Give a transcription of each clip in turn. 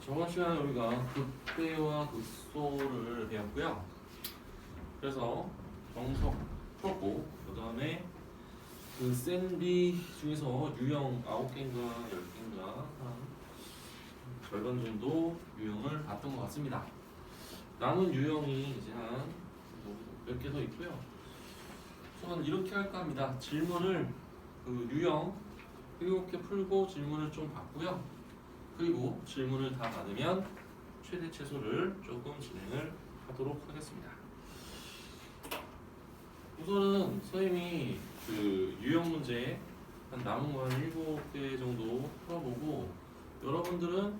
저번 시간에 우리가 극대와 극소를 배웠고요. 그래서 정석 풀었고, 그 다음에 그 센비 중에서 유형 9개인가 10개인가 한 절반 정도 유형을 봤던 것 같습니다. 남은 유형이 이제 한 몇 개 더 있고요. 우선 이렇게 할까 합니다. 질문을 그 유형 7개 풀고 질문을 좀 받고요. 그리고 질문을 다 받으면 최대 최소를 조금 진행을 하도록 하겠습니다. 우선은 선생님이 그 유형 문제 한 남은 거 한 7개 정도 풀어보고 여러분들은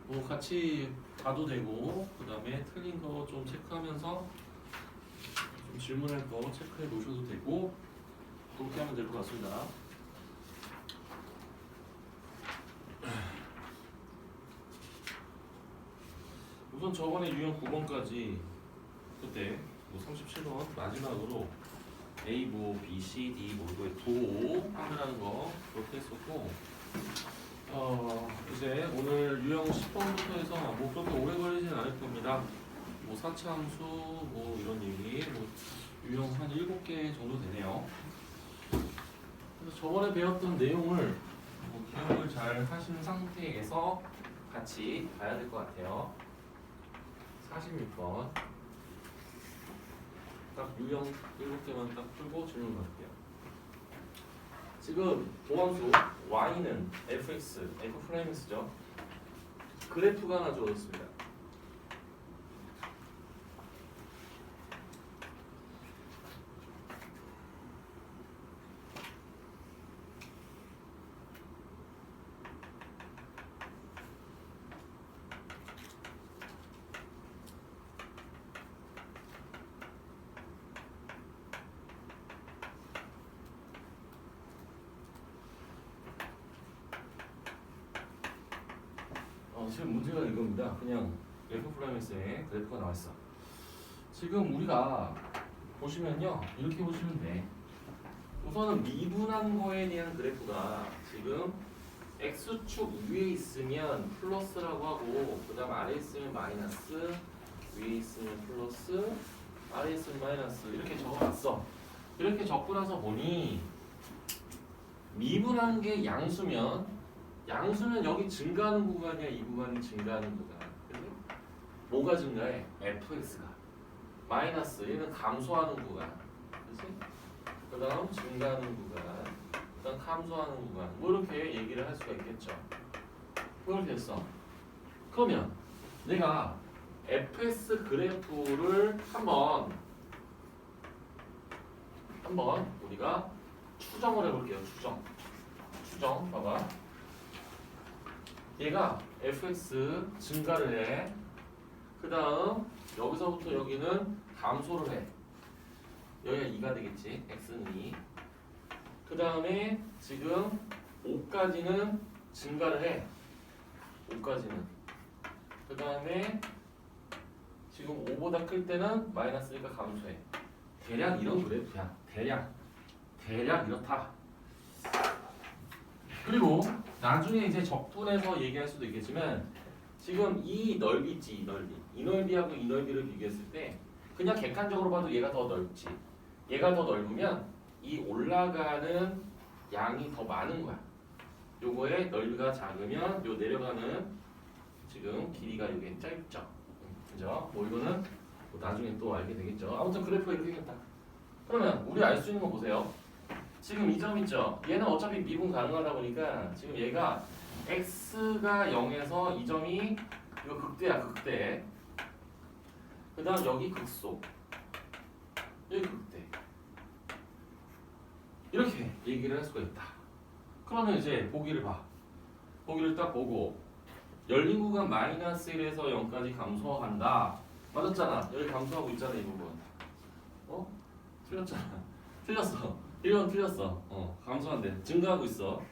뭐 같이 봐도 되고 그 다음에 틀린 거 좀 체크하면서 좀 질문할 거 체크해 놓으셔도 되고 그렇게 하면 될 것 같습니다. 우선 저번에 유형 9번까지 그때 뭐 37번 마지막으로 A 뭐 B, C, D 뭐 이거에 도 판별하는 거 그렇게 했었고 이제 오늘 유형 10번부터 해서 뭐 그렇게 오래 걸리진 않을 겁니다. 뭐 사차함수 뭐 이런 얘기 뭐 유형 한 7개 정도 되네요. 그래서 저번에 배웠던 내용을 뭐 기억을 잘 하신 상태에서 같이 봐야 될 것 같아요. 46번 딱 유형 7개만 딱 풀고 질문 받을게요. 지금 도함수 y는 fx, f'x죠. 그래프가 하나 주어졌습니다. 지금 문제가 이겁니다. 그냥 f'x에 그래프가 나와있어. 지금 우리가 보시면요 이렇게 보시면 돼. 우선은 미분한 거에 대한 그래프가 지금 x축 위에 있으면 플러스라고 하고 그 다음 아래에 있으면 마이너스, 위에 있으면 플러스, 아래에 있으면 마이너스 이렇게 적어놨어. 이렇게 적고 나서 보니 미분한 게 양수면 여기 증가하는 구간이야, 이 구간이 증가하는 구간. 그치? 뭐가 증가해? fx가. 마이너스, 얘는 감소하는 구간. 그치? 그 다음 증가하는 구간. 그 다음 감소하는 구간. 뭐 이렇게 얘기를 할 수가 있겠죠. 그렇게 했어. 그러면 내가 fs 그래프를 한번 우리가 추정을 해볼게요. 추정. 봐봐. 얘가 fx 증가를 해. 그 다음 여기서부터 여기는 감소를 해. 여기가 2가 되겠지. x는 2. 그 다음에 지금 5까지는 증가를 해. 5까지는. 그 다음에 지금 5보다 클 때는 마이너스니까 감소해. 대략 이런 그래프야. 대략 이렇다. 그리고 나중에 이제 적분해서 얘기할 수도 있겠지만 지금 이 넓이지, 이 넓이하고 이 넓이를 비교했을 때 그냥 객관적으로 봐도 얘가 더 넓지. 얘가 더 넓으면 이 올라가는 양이 더 많은 거야. 요거의 넓이가 작으면 요 내려가는 지금 길이가 이게 짧죠. 그죠? 뭐 이거는 뭐 나중에 또 알게 되겠죠. 아무튼 그래프가 이렇게 생겼다. 그러면 우리 알 수 있는 거 보세요. 지금 이 점 있죠? 얘는 어차피 미분 가능하다 보니까 지금 얘가 x가 0에서 이 점이 이거 극대야, 극대. 그 다음 여기 극소. 여기 극대. 이렇게 얘기를 할 수가 있다. 그러면 이제 보기를 봐. 보기를 딱 보고 열린 구간 마이너스 1에서 0까지 감소한다. 맞았잖아. 여기 감소하고 있잖아, 이 부분. 틀렸잖아. 틀렸어. 1번 틀렸어. 감소한대. 증가하고 있어.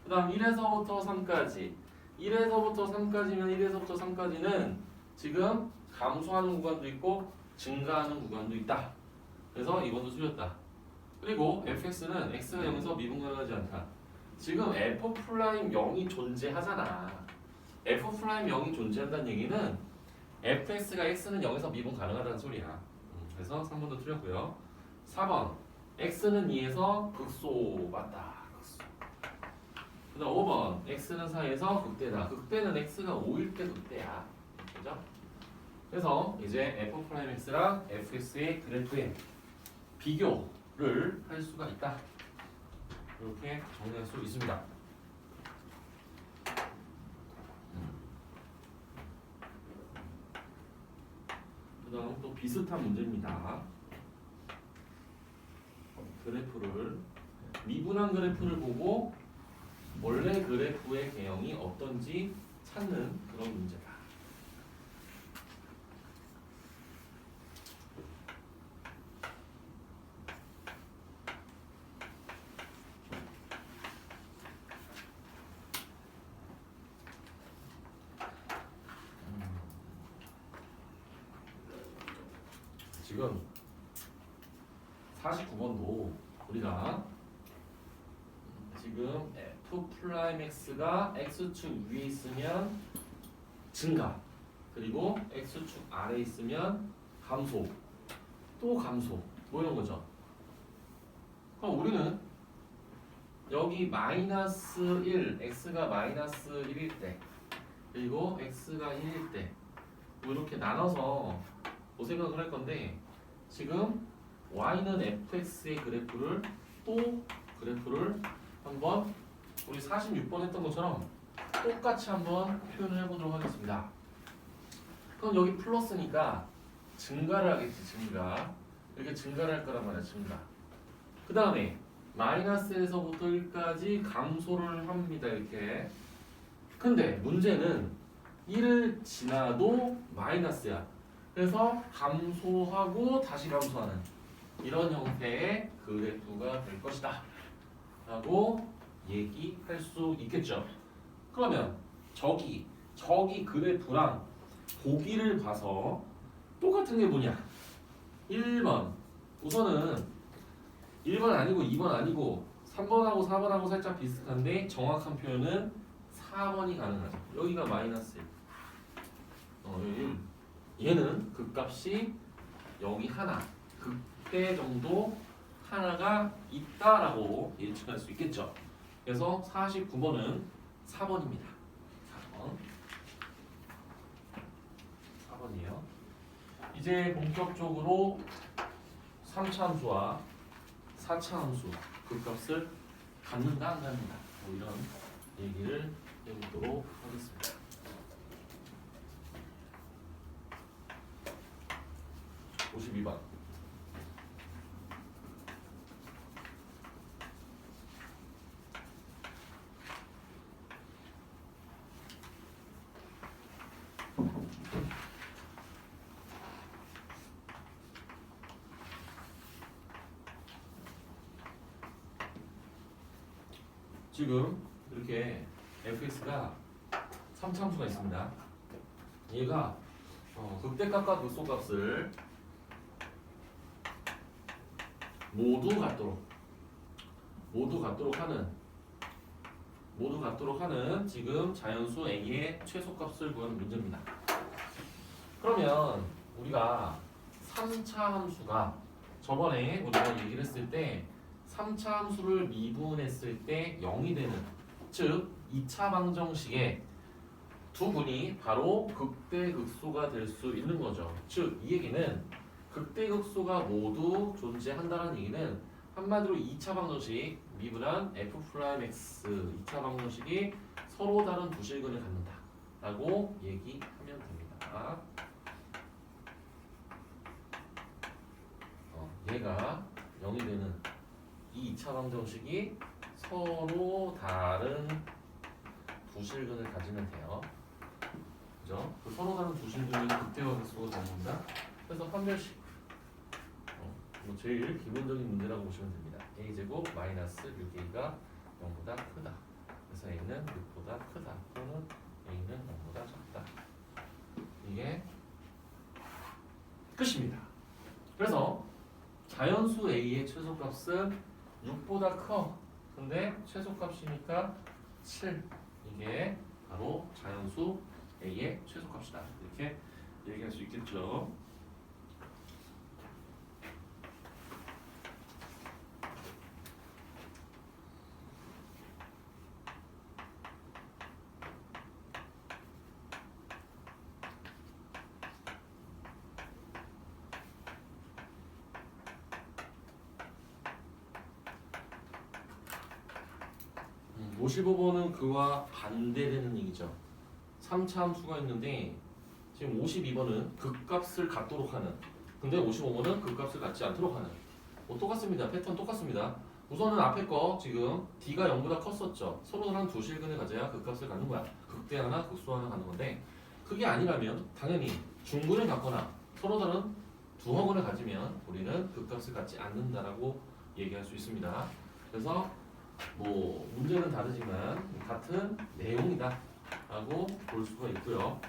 그 다음 1에서부터 3까지. 1에서부터 3까지면 1에서부터 3까지는 지금 감소하는 구간도 있고 증가하는 구간도 있다. 그래서 2번도 틀렸다. 그리고 fx는 x가 0에서 미분 가능하지 않다. 지금 f' 0이 존재하잖아. f'0이 존재한다는 얘기는 fx가 x는 0에서 미분 가능하다는 소리야. 그래서 3번도 틀렸고요. 4번 x는 2에서 극소 맞다. 극소. 그다음 5번 x는 4에서 극대다. 극대는 x가 5일 때 극대야. 그죠? 그래서 이제 f'x랑 fx의 그래프의 비교를 할 수가 있다. 이렇게 정리할 수 있습니다. 그다음 또 비슷한 문제입니다. 그래프를 미분한 그래프를 보고 원래 그래프의 개형이 어떤지 찾는 그런 문제다. 지금 49번도 우리가 지금 f'x가 x축 위에 있으면 증가, 그리고 x축 아래에 있으면 감소, 또 감소, 뭐 이런 거죠. 그럼 우리는 여기 마이너스 1, x가 마이너스 1일 때, 그리고 x가 1일 때, 뭐 이렇게 나눠서 뭐 생각을 할 건데, 지금 y는 fx의 그래프를 또 그래프를 한번 우리 46번 했던 것처럼 똑같이 한번 표현을 해보도록 하겠습니다. 그럼 여기 플러스니까 증가를 하겠지. 증가. 이렇게 증가를 할 거란 말이야. 증가. 그 다음에 마이너스에서부터 1까지 감소를 합니다. 이렇게. 근데 문제는 1을 지나도 마이너스야. 그래서 감소하고 다시 감소하는 이런 형태의 그래프가 될 것이다 라고 얘기할 수 있겠죠. 그러면 저기 그래프랑 보기를 봐서 똑같은 게 뭐냐. 1번 우선은 1번 아니고 2번 아니고 3번하고 4번하고 살짝 비슷한데 정확한 표현은 4번이 가능하죠. 여기가 마이너스 1. 얘는 극값이 여기 하나, 극대 정도 하나가 있다라고 예측할 수 있겠죠. 그래서 49번은 4번입니다. 4번이에요. 이제 본격적으로 3차 함수와 4차 함수 극값을 갖는다 안 갖는다 뭐 이런 얘기를 해보도록 하겠습니다. 52번. 지금 이렇게 fx가 3차함수가 있습니다. 얘가 극대값과 극소값을 모두 같도록 하는 지금 자연수 a의 최소값을 구하는 문제입니다. 그러면 우리가 3차 함수가 저번에 우리가 얘기를 했을 때 3차 함수를 미분했을 때 0이 되는, 즉 2차 방정식의 두 분이 바로 극대극소가 될 수 있는 거죠. 즉 이 얘기는 극대극소가 모두 존재한다는 얘기는 한마디로 2차 방정식 미분한 f'x 2차 방정식이 서로 다른 부실근을 갖는다 라고 얘기하면 됩니다. 얘가 0이 되는 이 2차 방정식이 서로 다른 부실근을 가지면 돼요. 그죠? 그 서로 다른 부실근이 극대와 극소가 되는 겁니다. 그래서 판별식 뭐 제일 기본적인 문제라고 보시면 됩니다. a제곱 마이너스 6a가 0보다 크다. 그래서 a는 6보다 크다. 또는 a는 0보다 작다. 이게 끝입니다. 그래서 자연수 a의 최소값은 6보다 커. 근데 최소값이니까 7. 이게 바로 자연수 A의 최소값이다. 이렇게 얘기할 수 있겠죠. 음, 55번은 그와 반대되는 얘기죠. 3차 함수가 있는데 지금 52번은 극값을 갖도록 하는, 근데 55번은 극값을 갖지 않도록 하는. 뭐 똑같습니다. 패턴 똑같습니다. 우선은 앞에 거 지금 D가 0보다 컸었죠. 서로랑 두 실근을 가져야 극값을 갖는 거야. 극대 하나, 극소 하나 갖는 건데, 그게 아니라면 당연히 중근을 갖거나 서로 다른 두 허근을 가지면 우리는 극값을 갖지 않는다라고 얘기할 수 있습니다. 그래서 뭐 문제는 다르지만 같은 내용이다 라고 볼 수가 있고요.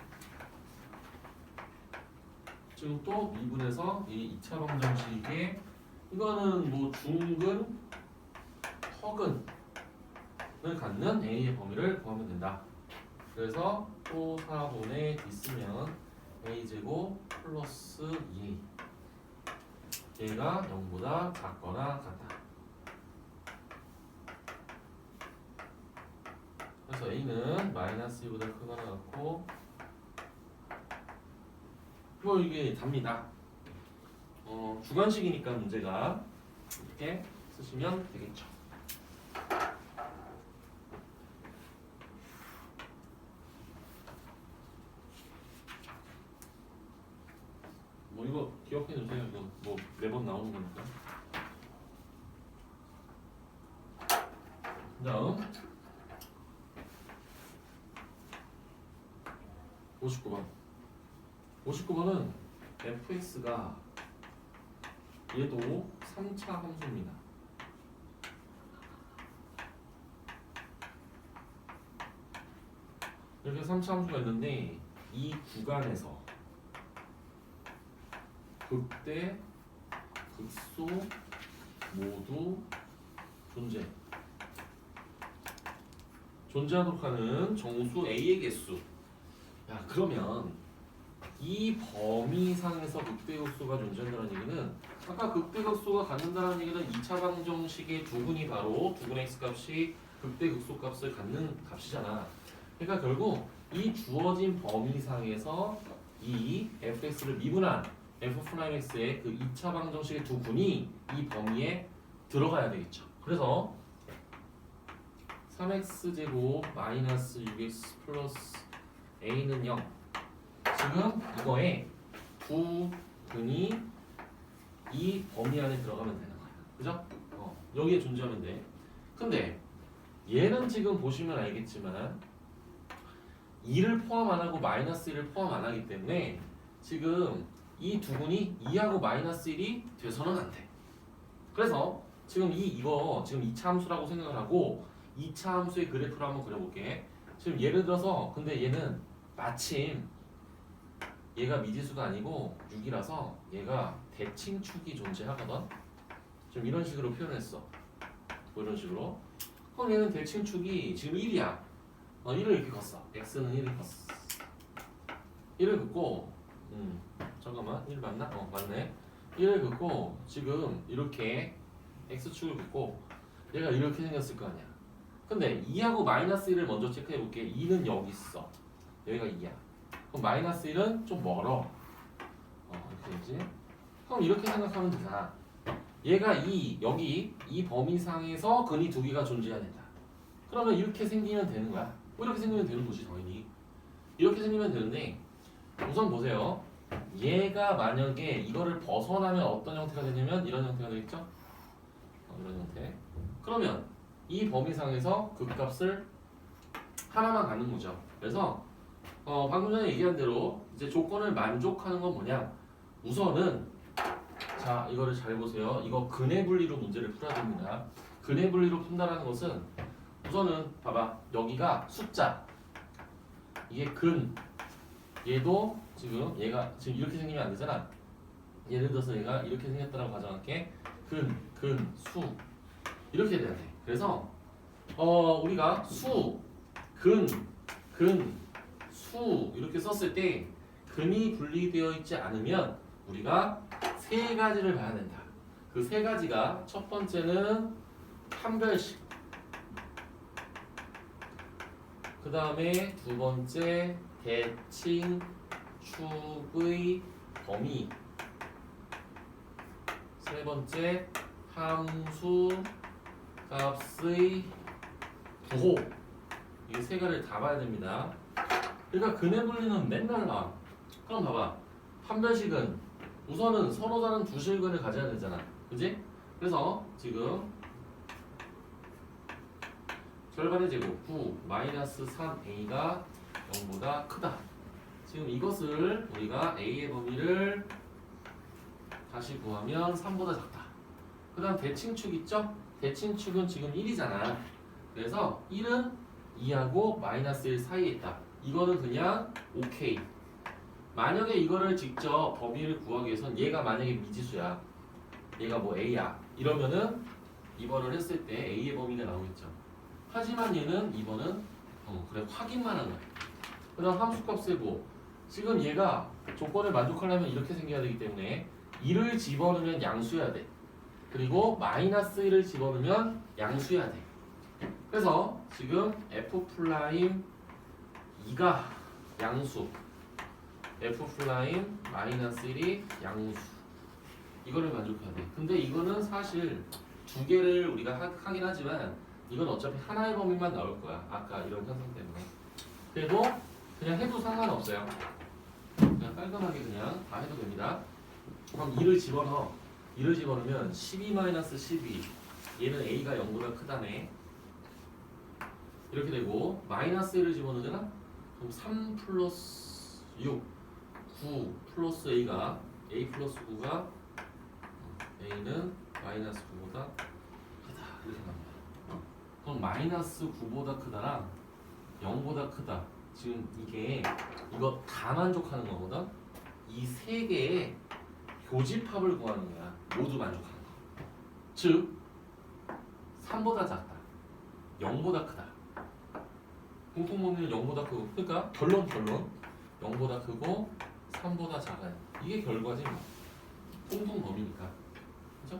지금 또 미분에서 이 2차 방정식에 이거는 뭐 중근, 허근을 갖는 A의 범위를 구하면 된다. 그래서 또 4분의 D 쓰면 A제곱 플러스 2A, 얘가 0보다 작거나 같다. 그래서 A는 마이너스 2보다 크거나 같고, 뭐 이게 답니다. 주관식이니까 문제가 이렇게 쓰시면 되겠죠. 뭐 이거 기억해 주세요. 이거 뭐 매번 나오는 거니까. 다음 59번. 59번은 fx가 얘도 3차 함수입니다. 이렇게 3차 함수가 있는데 이 구간에서 극대, 극소 모두 존재하도록 하는 정수 A의 개수. 야, 그러면 이 범위상에서 극대극소가 존재한다는 얘기는, 아까 극대극소가 갖는다는 얘기는 2차 방정식의 두근이 바로 두근 x값이 극대극소 값을 갖는 값이잖아. 그러니까 결국 이 주어진 범위상에서 이 fx를 미분한 f'x의 그 2차 방정식의 두근이 이 범위에 들어가야 되겠죠. 그래서 3x제곱 마이너스 6x 플러스 a는 0. 지금 이거에 두근이 이 범위 안에 들어가면 되는 거야. 그죠? 여기에 존재하면 돼. 근데 얘는 지금 보시면 알겠지만 2를 포함 안 하고 마이너스 1을 포함 안 하기 때문에 지금 이 두근이 2하고 마이너스 1이 돼서는 안 돼. 그래서 지금 이거 지금 2차 함수라고 생각을 하고 2차 함수의 그래프를 한번 그려볼게. 지금 예를 들어서 근데 얘는 마침 얘가 미지수가 아니고 6이라서 얘가 대칭축이 존재하거든. 좀 이런 식으로 표현했어. 뭐 이런 식으로. 그럼 얘는 대칭축이 지금 1이야. 1을 이렇게 걷어. x는 1을 걷어. 1을 긋고 잠깐만 1 맞나? 맞네. 1을 긋고 지금 이렇게 x축을 긋고 얘가 이렇게 생겼을 거 아니야. 근데 2하고 마이너스 1을 먼저 체크해 볼게. 2는 여기 있어. 여기가 2야. 그럼 마이너스 1은 좀 멀어. 이렇게 되지? 그럼 이렇게 생각하면 되잖아. 얘가 여기 이 범위상에서 근이 두 개가 존재해야 된다. 그러면 이렇게 생기면 되는 거야. 뭐 이렇게 생기면 되는 거지 당연히. 이렇게 생기면 되는데 우선 보세요. 얘가 만약에 이거를 벗어나면 어떤 형태가 되냐면 이런 형태가 되겠죠? 이런 형태. 그러면 이 범위상에서 극값을 하나만 갖는 거죠. 그래서 방금 전에 얘기한 대로 이제 조건을 만족하는 건 뭐냐? 우선은 자 이거를 잘 보세요. 이거 근해 분리로 문제를 풀어야 됩니다. 근해 분리로 푼다라는 것은 우선은 봐봐. 여기가 숫자. 이게 근. 얘도 지금 얘가 지금 이렇게 생기면 안 되잖아. 예를 들어서 얘가 이렇게 생겼다라고 가정할게. 근, 수 이렇게 돼야 돼. 그래서 우리가 수, 근, 근, 수 이렇게 썼을 때 근이 분리되어 있지 않으면 우리가 세 가지를 봐야 된다. 그 세 가지가 첫 번째는 판별식, 그 다음에 두 번째 대칭 축의 범위, 세 번째 함수 값의 부호. 이 세 가지를 다 봐야 됩니다. 그러니까 근의 분리는 맨날 나와. 그럼 봐봐. 판별식은 우선은 서로 다른 두 실근을 가져야 되잖아. 그지? 그래서 지금 절반의 제곱 9 마이너스 3a가 0보다 크다. 지금 이것을 우리가 a의 범위를 다시 구하면 3보다 작다. 그 다음 대칭축 있죠? 대칭축은 지금 1이잖아. 그래서 1은 2하고 마이너스 1 사이에 있다. 이거는 그냥 오케이. 만약에 이거를 직접 범위를 구하기 위해선 얘가 만약에 미지수야. 얘가 뭐 a야. 이러면은 2번을 했을 때 a의 범위가 나오겠죠. 하지만 얘는 2번은 그래 확인만 한 거야. 그 다음 함수값의 뭐 지금 얘가 조건을 만족하려면 이렇게 생겨야 되기 때문에 1을 집어넣으면 양수여야 돼. 그리고 마이너스 1을 집어넣으면 양수여야 돼. 그래서 지금 f 플라임 2가 양수, f 플라임 마이너스 1이 양수, 이거를 만족해야 돼. 근데 이거는 사실 두 개를 우리가 하긴 하지만 이건 어차피 하나의 범위만 나올 거야. 아까 이런 현상 때문에. 그래도 그냥 해도 상관없어요. 그냥 깔끔하게 그냥 다 해도 됩니다. 그럼 2를 집어넣어. 2를 집어넣으면 12-12. 얘는 a가 0보다 크다네. 이렇게 되고 마이너스 1을 집어넣잖아. 그럼 3 플러스 6, 9 플러스 a가 a 플러스 9가 a는 마이너스 9보다 크다. 이렇게 나옵니다. 그럼 마이너스 9보다 크다랑 0보다 크다. 지금 이거 다 만족하는 거거든. 이 세 개의 교집합을 구하는 거야. 모두 만족하는 거. 즉 3보다 작다. 0보다 크다. 공통범위는 0보다 크고, 그러니까 결론 0보다 크고 3보다 작아요. 이게 결과지 뭐. 공통범위니까. 그죠?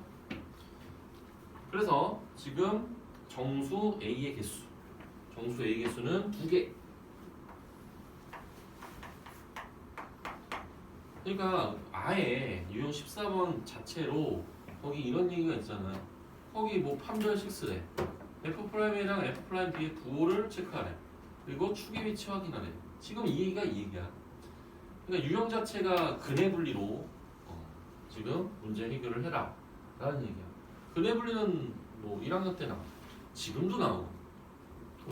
그래서 지금 정수 A의 개수. 정수 A의 개수는 2개. 그러니까 아예 유형 14번 자체로 거기 이런 얘기가 있잖아. 거기 뭐 판별식 쓰래. F'A랑 F'B의 부호를 체크하래. 그리고 축의 위치 확인하래. 지금 이 얘기가 이 얘기야. 그러니까 유형 자체가 근의 분리로 지금 문제 해결을 해라 라는 얘기야. 근의 분리는 뭐 1학년 때 나와. 지금도 나오고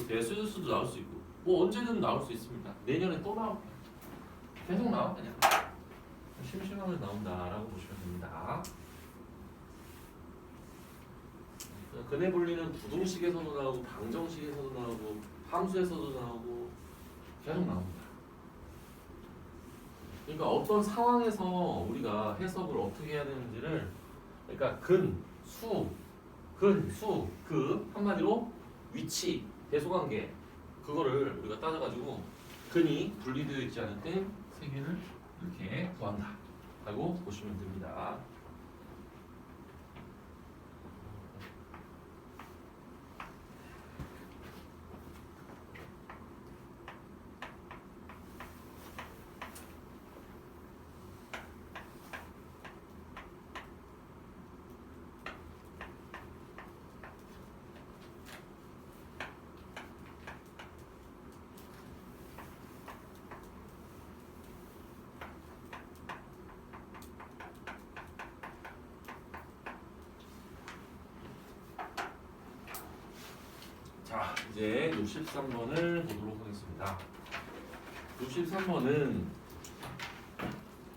대수수도 나올 수 있고 뭐 언제든 나올 수 있습니다. 내년에 또 나올 거야. 계속 나와 그냥. 심심하면 나온다라고 보시면 됩니다. 근의 분리는 부등식에서도 나오고 방정식에서도 나오고 함수에서도 나오고 계속 나옵니다. 그러니까 어떤 상황에서 우리가 해석을 어떻게 해야 되는지를, 그러니까 근, 수, 그 한마디로 위치, 대소관계, 그거를 우리가 따져가지고 근이 분리되어 있지 않을 때 세 개를 이렇게 구한다 라고 보시면 됩니다. 자, 이제 63번을 보도록 하겠습니다. 63번은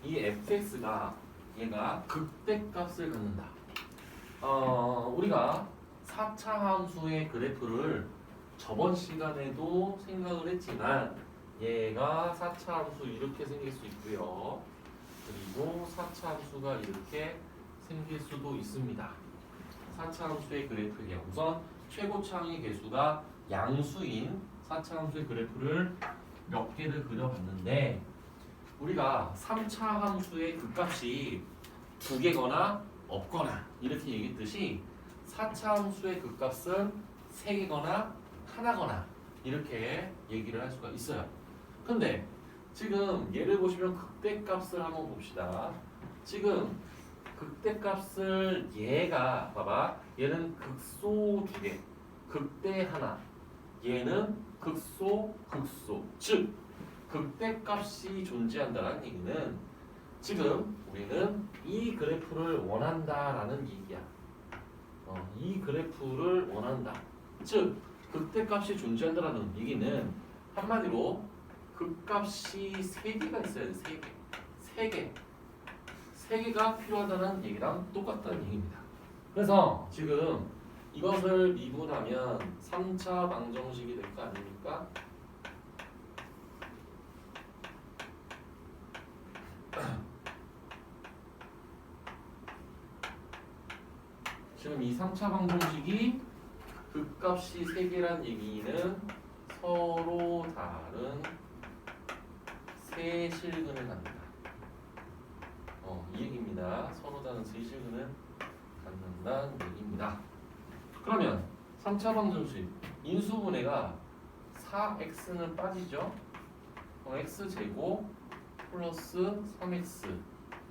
이 fx가 얘가 극대값을 갖는다. 우리가 4차 함수의 그래프를 저번 시간에도 생각을 했지만 얘가 4차 함수 이렇게 생길 수 있고요. 그리고 4차 함수가 이렇게 생길 수도 있습니다. 4차 함수의 그래프예요. 우선 최고차의 개수가 양수인 4차 함수의 그래프를 몇 개를 그려봤는데 우리가 3차 함수의 극값이 2개거나 없거나 이렇게 얘기했듯이 4차 함수의 극값은 3개거나 하나거나 이렇게 얘기를 할 수가 있어요. 근데 지금 얘를 보시면 극대값을 한번 봅시다. 지금 극대값을 얘가 봐봐. 얘는 극소 2개, 극대 하나. 얘는 극소, 극소. 즉 극대값이 존재한다는 얘기는 지금 우리는 이 그래프를 원한다라는 얘기야. 이 그래프를 원한다. 즉 극대값이 존재한다라는 얘기는 한마디로 극값이 3개가 있어야 돼. 3개. 3개가 필요하다는 얘기랑 똑같다는 얘기입니다. 그래서 지금 이것을 미분하면 3차 방정식이 될 거 아닙니까? 지금 이 3차 방정식이 극값이 3개란 얘기는 서로 다른 세 실근을 갖는다. 이 얘기입니다. 서로 다른 세 실근을 갖는다는 얘기입니다. 그러면 3차 방정식 인수분해가 4x는 빠지죠. x제곱 플러스 3x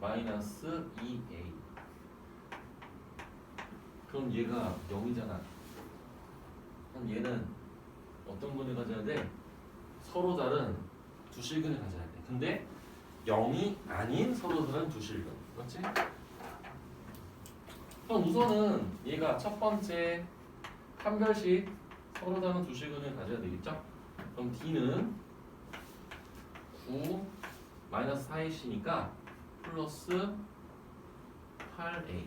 마이너스 2a. 그럼 얘가 0이잖아. 그럼 얘는 어떤 근을 가져야 돼? 서로 다른 두 실근을 가져야 돼. 근데 0이 아닌 서로 다른 두 실근. 그렇지? 그럼 우선은 얘가 첫 번째 판별식 서로 다른 두 실근을 가져야 되겠죠? 그럼 D는 9 마이너스 4ac니까 플러스 8a.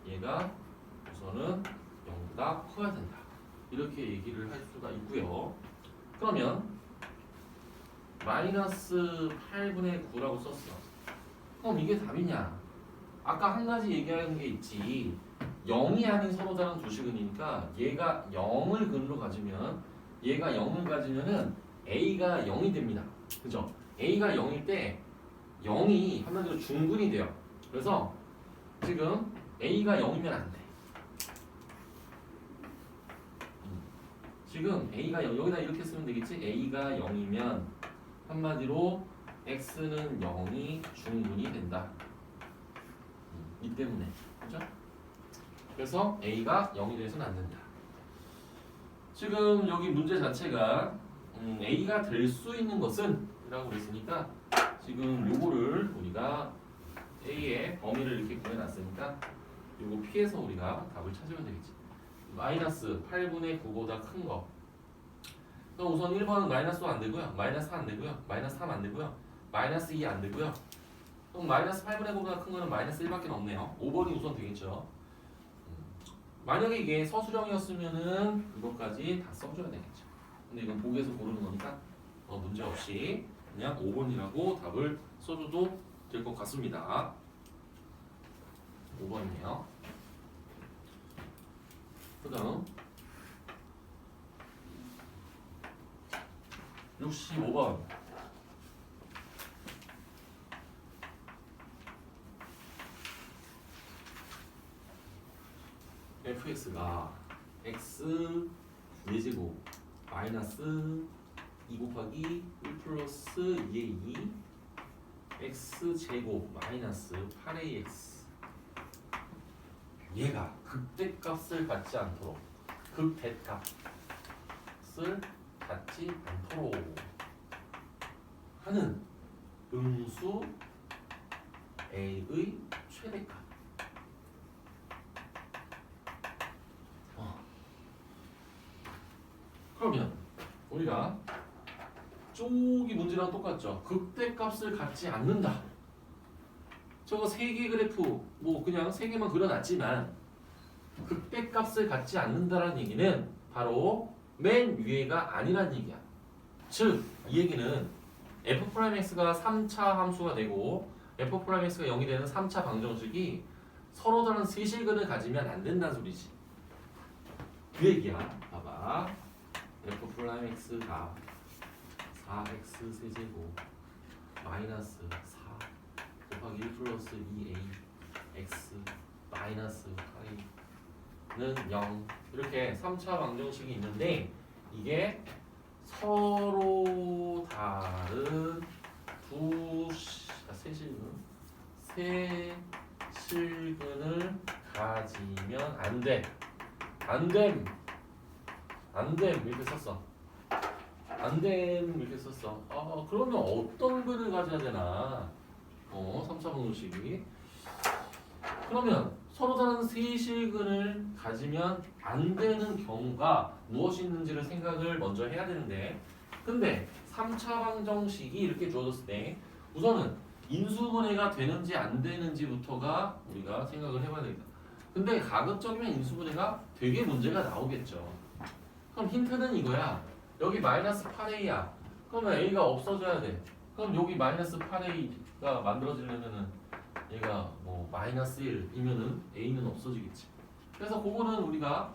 얘가 우선은 0보다 커야 된다. 이렇게 얘기를 할 수가 있고요. 그러면 마이너스 8분의 9라고 썼어. 그럼 이게 답이냐? 아까 한 가지 얘기하는 게 있지. 0이 아닌 서로 다른 두 실근이니까 얘가 0을 근으로 가지면 얘가 0을 가지면은 a가 0이 됩니다. 그죠? a가 0일 때 0이 한마디로 중근이 돼요. 그래서 지금 a가 0이면 안 돼. 지금 a가 0, 여기다 이렇게 쓰면 되겠지? a가 0이면 한마디로 x는 0이 중분이 된다. 이 때문에. 그죠? 그래서 a가 0이 돼서는 안 된다. 지금 여기 문제 자체가 a가 될 수 있는 것은 이라고 그랬으니까 지금 요거를 우리가 a의 범위를 이렇게 구해놨으니까 요거 피해서 우리가 답을 찾으면 되겠지. 마이너스 8분의 9보다 큰 거. 그럼 우선 1번은 마이너스 5 안 되고요. 마이너스 4 안 되고요. 마이너스 3 안 되고요. 마이너스 2 안 되고요. 그럼 마이너스 8분의 9보다 큰 거는 마이너스 1밖에 없네요. 5번이 우선 되겠죠. 만약에 이게 서술형이었으면은 이것까지 다 써줘야 되겠죠. 근데 이건 보기에서 고르는 거니까 문제 없이 그냥 5번이라고 답을 써줘도 될 것 같습니다. 5번이에요. 그 다음 65번. fx가 x 4제곱 마이너스 2 곱하기 1 플러스 2의 2 x제곱 마이너스 8ax. 얘가 극대값을 갖지 않도록 극대값을 갖지 않도록 하는 음수 a의 최대값. 그러면 우리가 쪽이 문제랑 똑같죠. 극대값을 갖지 않는다. 저거 3개 그래프 뭐 그냥 3개만 그려놨지만 극대값을 갖지 않는다라는 얘기는 바로 맨 위에가 아니란 얘기야. 즉 이 얘기는 f'x가 3차 함수가 되고 f'x가 0이 되는 3차 방정식이 서로 다른 세실근을 가지면 안 된다는 소리지. 그 얘기야. 봐봐. f 프라임 x가 4x 세제곱 마이너스 4 곱하기 1 플러스 2a x 마이너스 8는 0 이렇게 3차 방정식이 있는데 이게 서로 다른 세 실근을 가지면 안 돼. 안 됨 이렇게 썼어. 안 됨 이렇게 썼어. 그러면 어떤 근을 가져야 되나? 3차 방정식이. 그러면 서로 다른 세 실근을 가지면 안 되는 경우가 무엇이 있는지를 생각을 먼저 해야 되는데, 근데 3차 방정식이 이렇게 주어졌을 때 우선은 인수분해가 되는지 안 되는지부터가 우리가 생각을 해봐야 되겠다. 근데 가급적이면 인수분해가 되게 문제가 나오겠죠. 그럼 힌트는 이거야. 여기 마이너스 8a야. 그러면 a가 없어져야 돼. 그럼 여기 마이너스 8a가 만들어지려면은 얘가 뭐 마이너스 1이면은 a는 없어지겠지. 그래서 그거는 우리가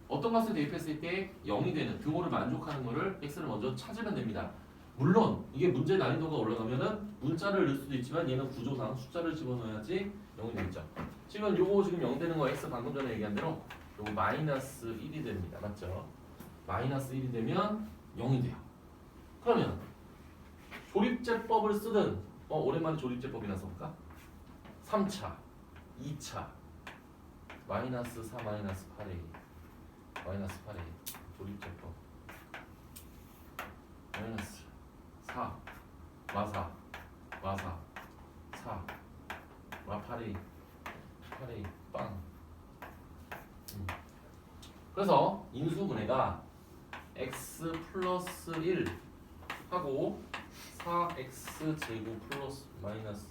어떤 값을 대입했을 때 0이 되는 등호를 만족하는 거를 x를 먼저 찾으면 됩니다. 물론 이게 문제 난이도가 올라가면은 문자를 넣을 수도 있지만 얘는 구조상 숫자를 집어넣어야지 0이 되겠죠. 지금 요거 지금 0 되는 거 x 방금 전에 얘기한 대로 요거 마이너스 1이 됩니다. 맞죠? 마이너스 1이 되면 0이 돼요. 그러면 조립제법을 쓰든 오랜만에 조립제법이나 써볼까? 3차, 2차 마이너스 4 마이너스 8a 마이너스 8a 조립제법 마이너스 4 마사 4 마 8a 빵. 그래서 인수분해가 x 플러스 1 하고 4x 제곱 플러스 마이너스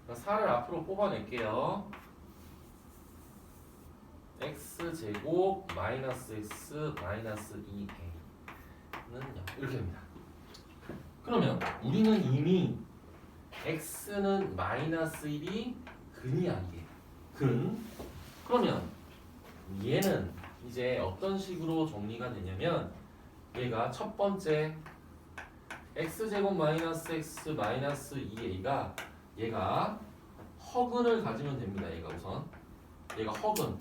4를 앞으로 뽑아낼게요. x 제곱 마이너스 x 마이너스 2a는 0 이렇게 됩니다. 그러면 우리는 이미 x는 마이너스 1이 근이 아니에요. 근. 그러면 얘는 이제 어떤 식으로 정리가 되냐면 얘가 첫 번째 x제곱 마이너스 x 마이너스 2a가 얘가 허근을 가지면 됩니다. 얘가 우선 얘가 허근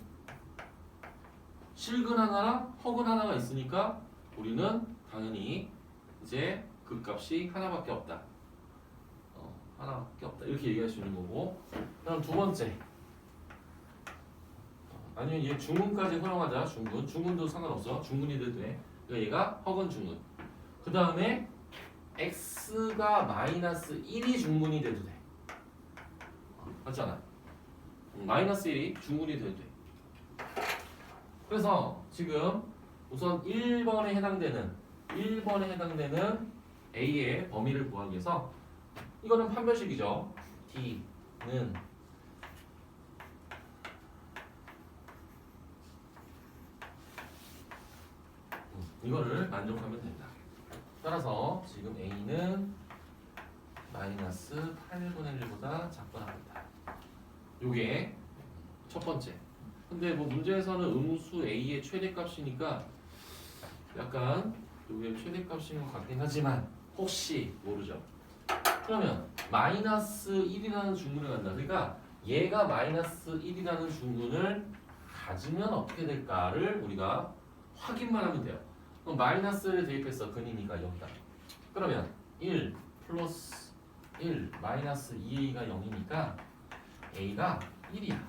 실근 하나랑 허근 하나가 있으니까 우리는 당연히 이제 그 값이 하나밖에 없다. 하나밖에 없다. 이렇게 얘기할 수 있는 거고. 그다음 두 번째. 아니면 얘 중근까지 활용하자. 중근도 상관없어. 중근이 돼도 돼. 그러니까 얘가 허근 중근. 그 다음에 x가 마이너스 1이 중근이 돼도 돼. 맞잖아. 마이너스 1이 중근이 돼도 돼. 그래서 지금 우선 1번에 해당되는 A의 범위를 구하기 위해서 이거는 판별식이죠. D는 이거를 만족하면 된다. 따라서 지금 A는 마이너스 8분의 1보다 작거나 같다. 요게 첫 번째. 근데 뭐 문제에서는 음수 A의 최대값이니까 약간 요게 최대값인 것 같긴 하지만 혹시 모르죠. 그러면 마이너스 1이라는 중근을 간다. 그러니까 얘가 마이너스 1이라는 중근을 가지면 어떻게 될까를 우리가 확인만 하면 돼요. 그럼 마이너스를 대입했어. 근이니까 여기다. 그러면 1 플러스 1 마이너스 2a가 0이니까 a가 1이야.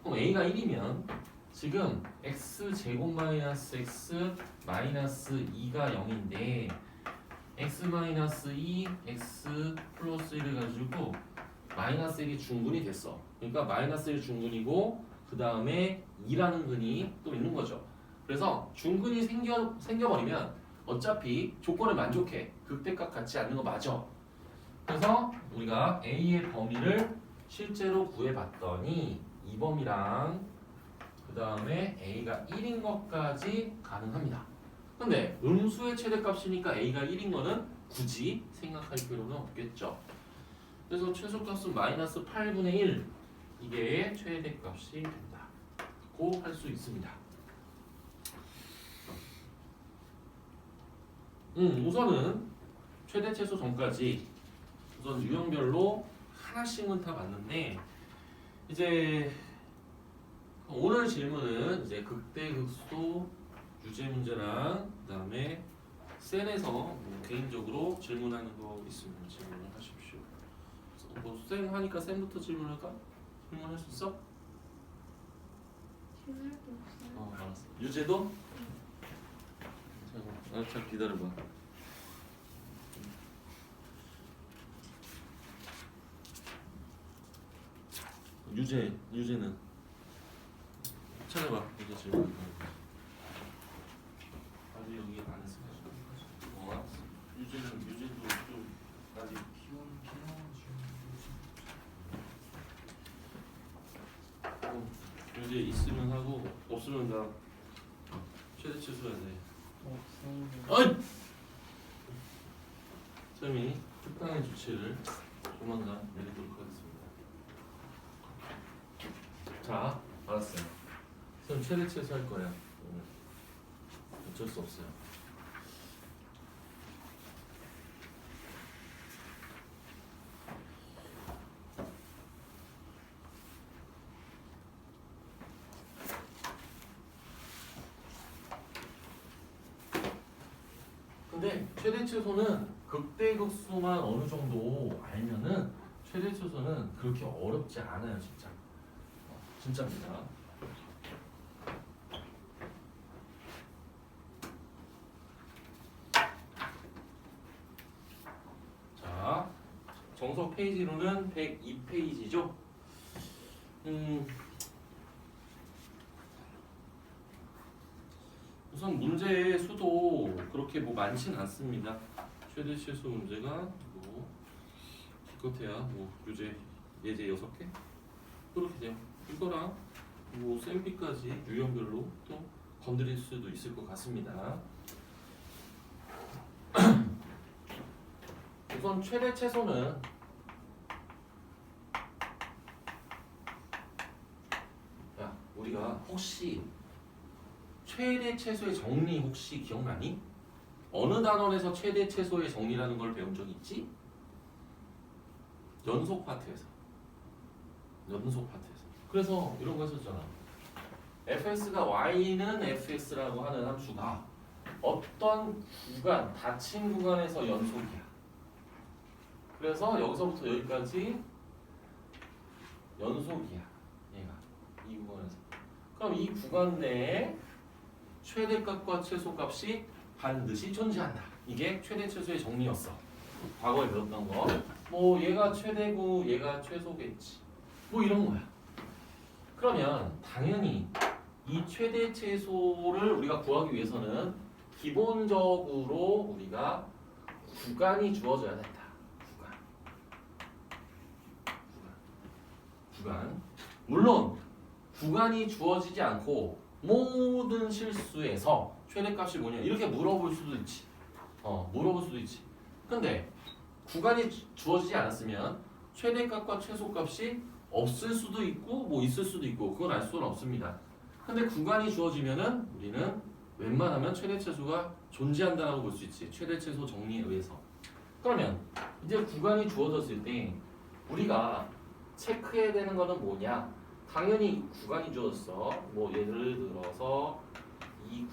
그럼 a가 1이면 지금 x 제곱 마이너스 x 마이너스 2가 0인데 x 마이너스 2 x 플러스 1을 가지고 마이너스 1이 중근이 됐어. 그러니까 마이너스 1 중근이고 그 다음에 2라는 근이 또 있는 거죠. 그래서 중근이 생겨버리면 어차피 조건을 만족해. 극대값 같지 않는 거 맞아. 그래서 우리가 A의 범위를 실제로 구해봤더니 이 범위랑 그 다음에 A가 1인 것까지 가능합니다. 근데 음수의 최대값이니까 A가 1인 거는 굳이 생각할 필요는 없겠죠. 그래서 최소값은 마이너스 8분의 1 이게 최대값이 된다 고 할 수 있습니다. 우선은 최대 최소 전까지 우선 유형별로 하나씩은 다 봤는데 이제 오늘 질문은 이제 극대극소 유제 문제랑 그다음에 셀에서 뭐 개인적으로 질문하는 거 있으면 질문을 하십시오. 뭐 쌤 하니까 쌤부터 질문할까? 질문할 수 있어? 질문할 게 없어요. 알았어. 유제도? 잘 기다려봐. 유제는 찾아봐. 유제 질문. 아직 여기 안 했어. 유제도 좀 아직 유제 있으면 하고 없으면 나 최대 최소해야 돼. 어이! 쌤이 특단의 조치를 조만간 내리도록 하겠습니다. 자, 알았어요. 쌤 최대 최소 할 거야. 오늘 어쩔 수 없어요. 근데 최대 최소는 극대극소만 어느 정도 알면은 최대 최소는 그렇게 어렵지 않아요, 진짜. 진짜입니다. 자, 정석 페이지로는 102페이지죠. 우선 문제의 수도 그렇게 뭐 많진 않습니다. 최대 최소 문제가 뭐 기껏해야 뭐 유제 예제 6개 그렇게 돼요. 이거랑 뭐 쌤비까지 유형별로 또 건드릴 수도 있을 것 같습니다. 우선 최대 최소는 야 우리가 혹시 최대 최소의 정리 혹시 기억나니? 어느 단원에서 최대 최소의 정리라는 걸 배운 적 있지? 연속 파트에서. 그래서 이런 거 했었잖아. fx가 y는 fx라고 하는 함수가 어떤 구간, 닫힌 구간에서 연속이야. 그래서 여기서부터 여기까지 연속이야. 얘가 이 구간에서. 그럼 이 구간 내에 최대값과 최소값이 반드시 존재한다. 이게 최대 최소의 정리였어. 과거에 배웠던 거. 뭐 얘가 최대고 얘가 최소겠지. 뭐 이런 거야. 그러면 당연히 이 최대 최소를 우리가 구하기 위해서는 기본적으로 우리가 구간이 주어져야 된다. 구간. 물론 구간이 주어지지 않고 모든 실수에서 최대값이 뭐냐 이렇게 물어볼 수도 있지. 물어볼 수도 있지. 근데 구간이 주어지지 않았으면 최대값과 최소값이 없을 수도 있고 뭐 있을 수도 있고 그건 알 수는 없습니다. 근데 구간이 주어지면은 우리는 웬만하면 최대 최소가 존재한다라고 볼 수 있지. 최대 최소 정리에 의해서. 그러면 이제 구간이 주어졌을 때 우리가 체크해야 되는 거는 뭐냐? 당연히 구간이 주어졌어. 뭐 예를 들어서 이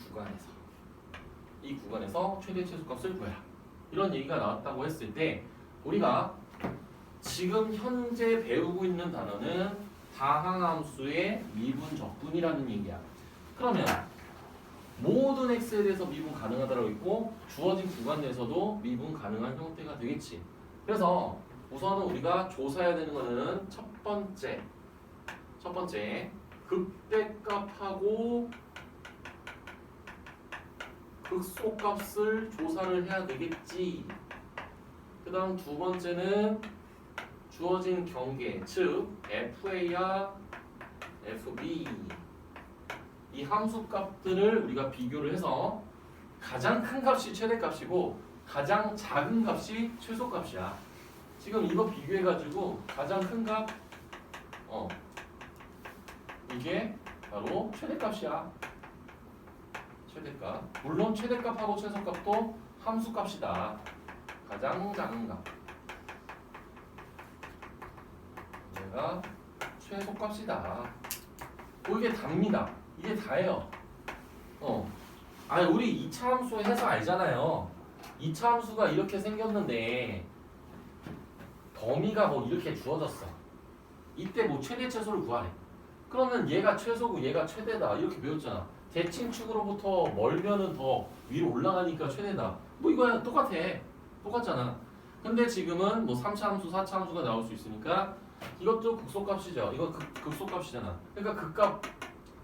구간에서 최대 최소값을 구해라. 이런 얘기가 나왔다고 했을 때 우리가 지금 현재 배우고 있는 단어는 다항함수의 미분 적분이라는 얘기야. 그러면 모든 x에 대해서 미분 가능하다고 있고 주어진 구간 내에서도 미분 가능한 형태가 되겠지. 그래서 우선은 우리가 조사해야 되는 거는 첫 번째 극대값하고 극소값을 조사를 해야 되겠지. 그 다음 두 번째는 주어진 경계, 즉 FA와 FB 이 함수값들을 우리가 비교를 해서 가장 큰 값이 최대값이고 가장 작은 값이 최소값이야. 지금 이거 비교해가지고 가장 큰 값, 이게 바로 최대값이야. 최대값. 물론 최대값하고 최소값도 함수값이다. 가장 작은 값. 얘가 최소값이다. 이게 답니다. 이게 다예요. 아니 우리 2차 함수 해서 알잖아요. 2차 함수가 이렇게 생겼는데 범위가 뭐 이렇게 주어졌어. 이때 뭐 최대 최소를 구하래. 그러면 얘가 최소고 얘가 최대다 이렇게 배웠잖아. 대칭축으로부터 멀면은 더 위로 올라가니까 최대다. 뭐 이거야 똑같아. 똑같잖아. 근데 지금은 뭐 3차 함수, 4차 함수가 나올 수 있으니까 이것도 극소값이죠. 이거 극소값이잖아. 그러니까 극값,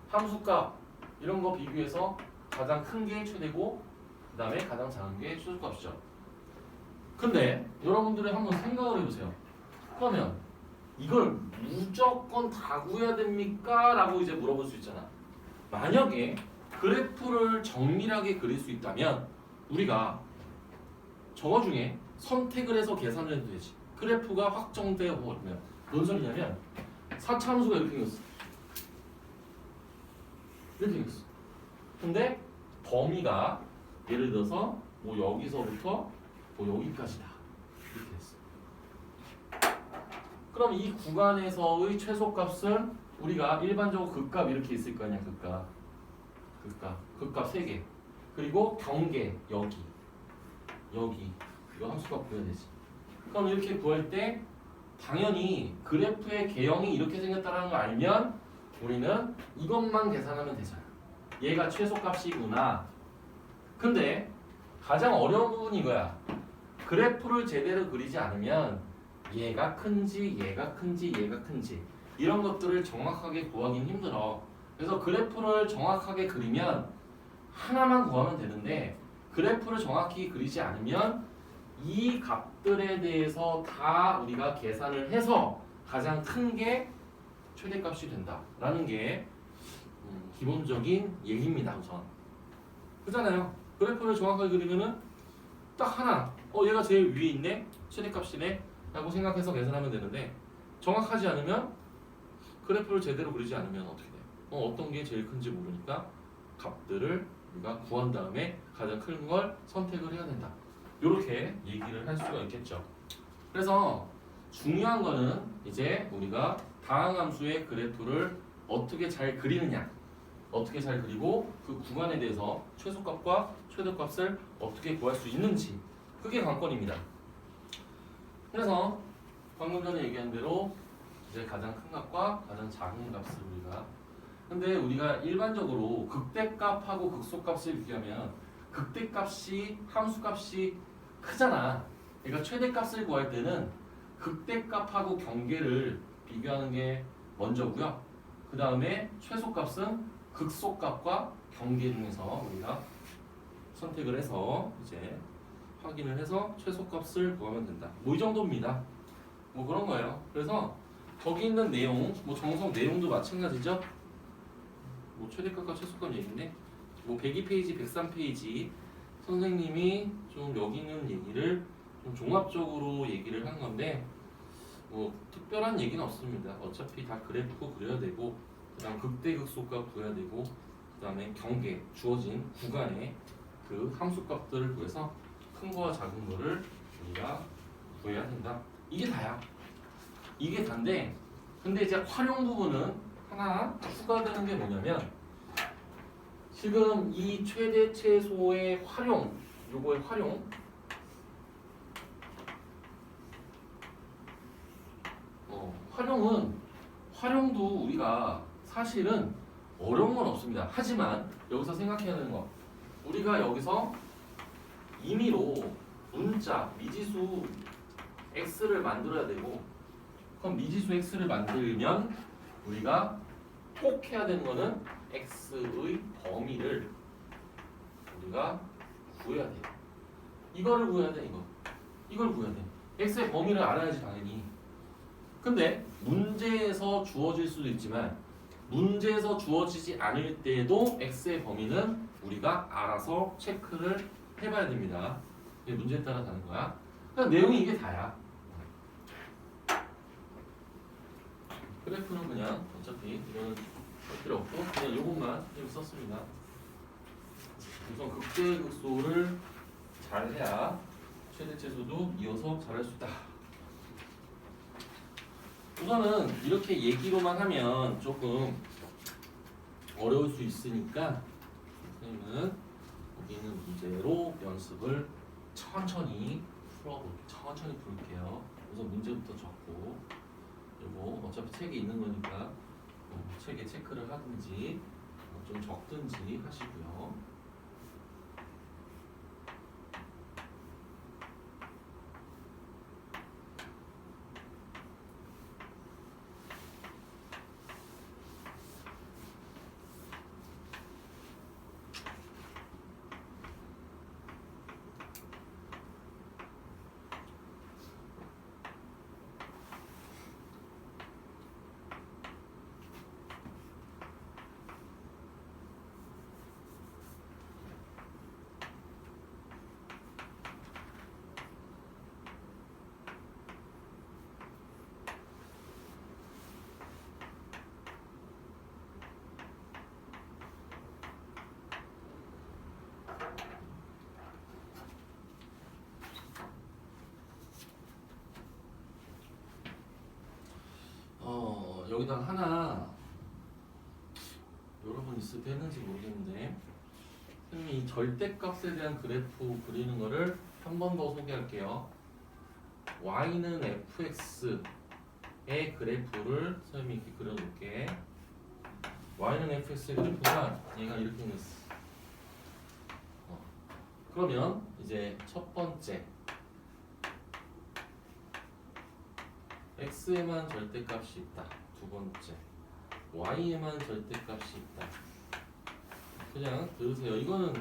함수값 이런 거 비교해서 가장 큰 게 최대고 그 다음에 가장 작은 게 최소값이죠. 근데 여러분들이 한번 생각을 해보세요. 그러면 이걸 무조건 다 구해야 됩니까? 라고 이제 물어볼 수 있잖아. 만약에 그래프를 정밀하게 그릴 수 있다면 우리가 저거 중에 선택을 해서 계산을 해도 되지. 그래프가 확정되어 버리면 뭔 소리냐면 4차 함수가 이렇게 생겼어. 이렇게 생겼어. 근데 범위가 예를 들어서 뭐 여기서부터 뭐 여기까지다. 이렇게 됐어. 그럼 이 구간에서의 최소값은 우리가 일반적으로 극값 이렇게 있을 거 아니야. 극값 3개. 그리고 경계 여기 이거 함수값 구해야 되지. 그럼 이렇게 구할 때 당연히 그래프의 개형이 이렇게 생겼다는 걸 알면 우리는 이것만 계산하면 되잖아. 얘가 최소값이구나. 근데 가장 어려운 부분이 이거야. 그래프를 제대로 그리지 않으면 얘가 큰지 얘가 큰지 얘가 큰지 이런 것들을 정확하게 구하기는 힘들어. 그래서 그래프를 정확하게 그리면 하나만 구하면 되는데 그래프를 정확히 그리지 않으면 이 값들에 대해서 다 우리가 계산을 해서 가장 큰 게 최대값이 된다라는 게 기본적인 얘기입니다. 우선 그잖아요. 그래프를 정확하게 그리면은 딱 하나 얘가 제일 위에 있네 최대값이네 라고 생각해서 계산하면 되는데 정확하지 않으면 그래프를 제대로 그리지 않으면 어떻게 돼? 어떤 게 제일 큰지 모르니까 값들을 우리가 구한 다음에 가장 큰 걸 선택을 해야 된다. 이렇게 얘기를 할 수가 있겠죠. 그래서 중요한 거는 이제 우리가 다항함수의 그래프를 어떻게 잘 그리느냐, 어떻게 잘 그리고 그 구간에 대해서 최소값과 최대값을 어떻게 구할 수 있는지, 그게 관건입니다. 그래서 방금 전에 얘기한 대로 이제 가장 큰 값과 가장 작은 값을 근데 우리가 일반적으로 극대값하고 극소값을 비교하면 극대값이 함수값이 크잖아. 그러니까 최대값을 구할 때는 극대값하고 경계를 비교하는 게 먼저고요. 그 다음에 최소값은 극소값과 경계 중에서 우리가 선택을 해서 이제 확인을 해서 최소값을 구하면 된다. 뭐 이 정도입니다. 뭐 그런 거예요. 그래서 거기 있는 내용, 뭐 정석 내용도 마찬가지죠. 뭐 최대값과 최소값 얘기인데 뭐 102페이지, 103페이지 선생님이 좀 여기 있는 얘기를 좀 종합적으로 얘기를 한 건데 뭐 특별한 얘기는 없습니다. 어차피 다 그래프 그려야 되고 그다음 극대극소값 구해야 되고 그다음에 경계 주어진 구간의 그 함수값들을 구해서 큰 거와 작은 거를 우리가 구해야 된다. 이게 다야. 이게 다인데 근데 이제 활용 부분은 하나 추가되는 게 뭐냐면 지금 이 최대 최소의 활용 요거의 활용도 우리가 사실은 어려운 건 없습니다. 하지만 여기서 생각해야 하는 거 우리가 여기서 임의로 문자 미지수 x를 만들어야 되고 그럼 미지수 x를 만들면 우리가 꼭 해야 되는 거는 x의 범위를 우리가 구해야 돼요. 이거를 구해야 돼. 이걸 구해야 돼. x의 범위를 알아야지 당연히. 근데 문제에서 주어질 수도 있지만 문제에서 주어지지 않을 때도 x의 범위는 우리가 알아서 체크를 해봐야 됩니다. 이게 문제에 따라 다른 거야. 그러니까 내용이 이게 다야. 그래프는 그냥 어차피 이거는 할 필요 없고 그냥 요것만 여기 썼습니다. 우선 극대극소를 잘 잘해야 최대치수도 이어서 잘할 수 있다. 우선은 이렇게 얘기로만 하면 조금 어려울 수 있으니까 선생님은 여기는 문제로 연습을 천천히 풀게요. 우선 문제부터 적고, 그리고 어차피 책에 있는 거니까 책에 체크를 하든지 좀 적든지 하시고요. 여기다 하나 여러분 있을 때 했는지 모르겠는데 선생님이 이 절대값에 대한 그래프 그리는 거를 한 번 더 소개할게요. y는 fx의 그래프를 선생님이 이렇게 그려놓을게. y는 fx의 그래프가 얘가 이렇게 생겼어. 그러면 이제 첫 번째 x에만 절대값이 있다. 두 번째 y에만 절대값이 있다. 그냥 들으세요. 이거는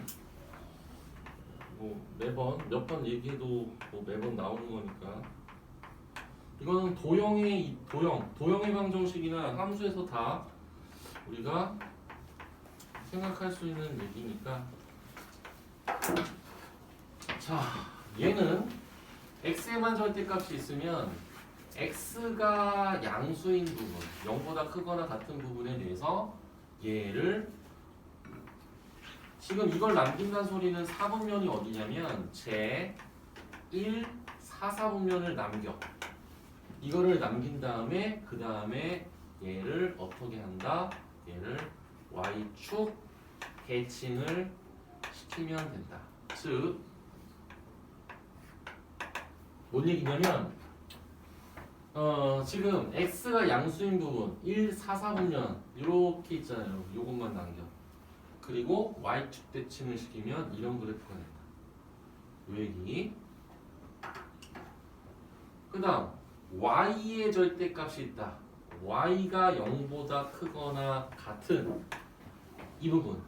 뭐 매번 몇 번 얘기해도 뭐 매번 나오는 거니까. 이거는 도형의 방정식이나 함수에서 다 우리가 생각할 수 있는 얘기니까. 자, 얘는 x에만 절대값이 있으면 x가 양수인 부분, 0보다 크거나 같은 부분에 대해서 얘를 지금 이걸 남긴다는 소리는 4분면이 어디냐면 제 1, 4, 4분면을 남겨. 이거를 남긴 다음에 그 다음에 얘를 어떻게 한다? 얘를 y축 대칭을 시키면 된다. 즉, 뭔 얘기냐면 지금 x가 양수인 부분 1, 4, 4분면 이렇게 있잖아요. 요것만 남겨. 그리고 y축 대칭을 시키면 이런 그래프가 된다. 요 얘기. 그 다음 y의 절대값이 있다. y가 0보다 크거나 같은 이 부분.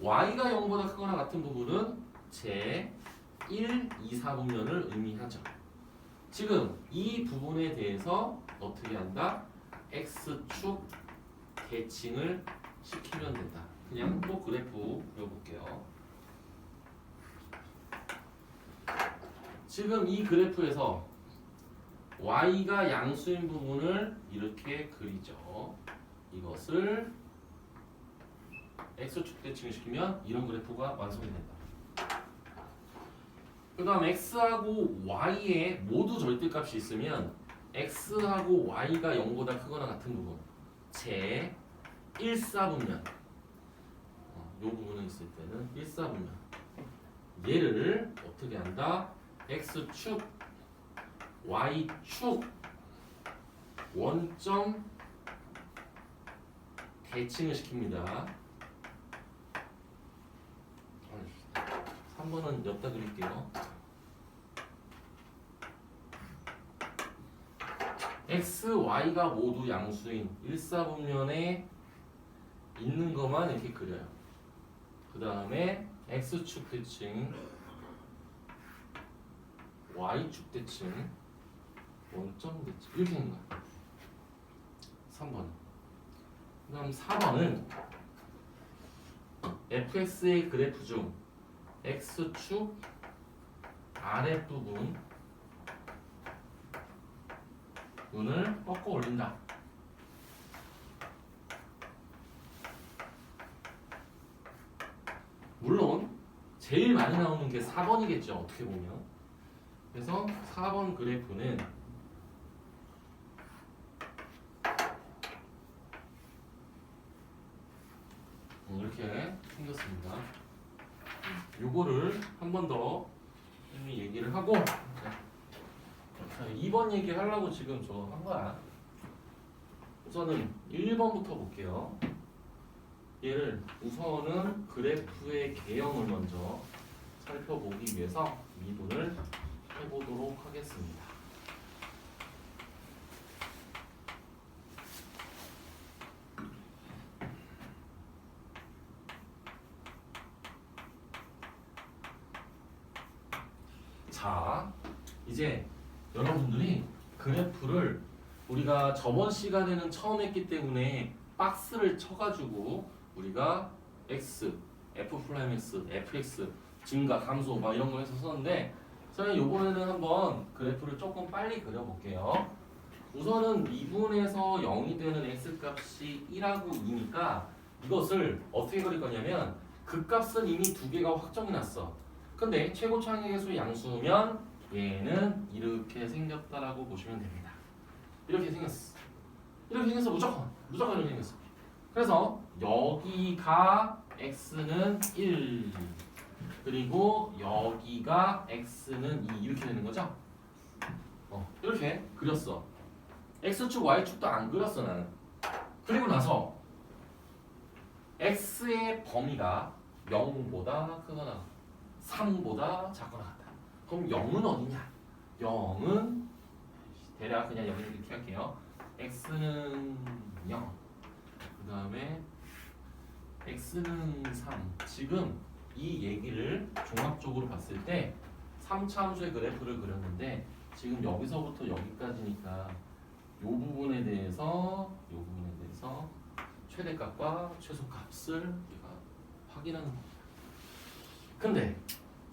y가 0보다 크거나 같은 부분은 제 1, 2, 4분면을 의미하죠. 지금 이 부분에 대해서 어떻게 한다? x축 대칭을 시키면 된다. 그냥 또 그래프 그려볼게요. 지금 이 그래프에서 y가 양수인 부분을 이렇게 그리죠. 이것을 x축 대칭을 시키면 이런 그래프가 완성이 된다. 그 다음 x하고 y에 모두 절대값이 있으면 x하고 y가 0보다 크거나 같은 부분 제 1사분면 이 부분에 있을 때는 1사분면 얘를 어떻게 한다? x축 y축 원점 대칭을 시킵니다. 3번은 엿다 그릴게요. x, y가 모두 양수인 1사분면에 있는 것만 이렇게 그려요. 그 다음에 x축 대칭, y축 대칭, 원점 대칭 이렇게 있는 거야. 3번. 그 다음 4번은 fx의 그래프 중 x축 아랫부분 눈을 꺾어 올린다. 물론 제일 많이 나오는 게 4번이겠죠. 어떻게 보면. 그래서 4번 그래프는 이렇게 생겼습니다. 요거를 한 번 더 얘기를 하고, 자, 2번 얘기 하려고 지금 저 한 거야. 우선은 1번부터 볼게요. 얘를 우선은 그래프의 개형을 먼저 살펴보기 위해서 미분을 해보도록 하겠습니다. 자, 이제 여러분들이 그래프를 우리가 저번 시간에는 처음 했기 때문에 박스를 쳐가지고 우리가 x, f'(x), fx, 증가, 감소 막 이런 거 해서 썼는데 선생님 이번에는 한번 그래프를 조금 빨리 그려볼게요. 우선은 미분에서 0이 되는 x값이 1하고 2니까 이것을 어떻게 그릴 거냐면 그 값은 이미 두 개가 확정이 났어. 근데 최고 창의계수 양수면 얘는 이렇게 생겼다라고 보시면 됩니다. 이렇게 생겼어. 이렇게 생겼어. 무조건 이렇게 생겼어. 그래서 여기가 x는 1 그리고 여기가 x는 2 이렇게 되는 거죠. 이렇게 그렸어. x축 y축도 안 그렸어 나는. 그리고 나서 x의 범위가 0보다 크거나 3보다 작거나 같다. 그럼 0은 어디냐? 0은 대략 그냥 0 이렇게 할게요. x는 0. 그 다음에 x는 3. 지금 이 얘기를 종합적으로 봤을 때 3차 함수의 그래프를 그렸는데 지금 여기서부터 여기까지니까 이 부분에 대해서 최대값과 최소값을 우리가 확인하는 겁니다. 근데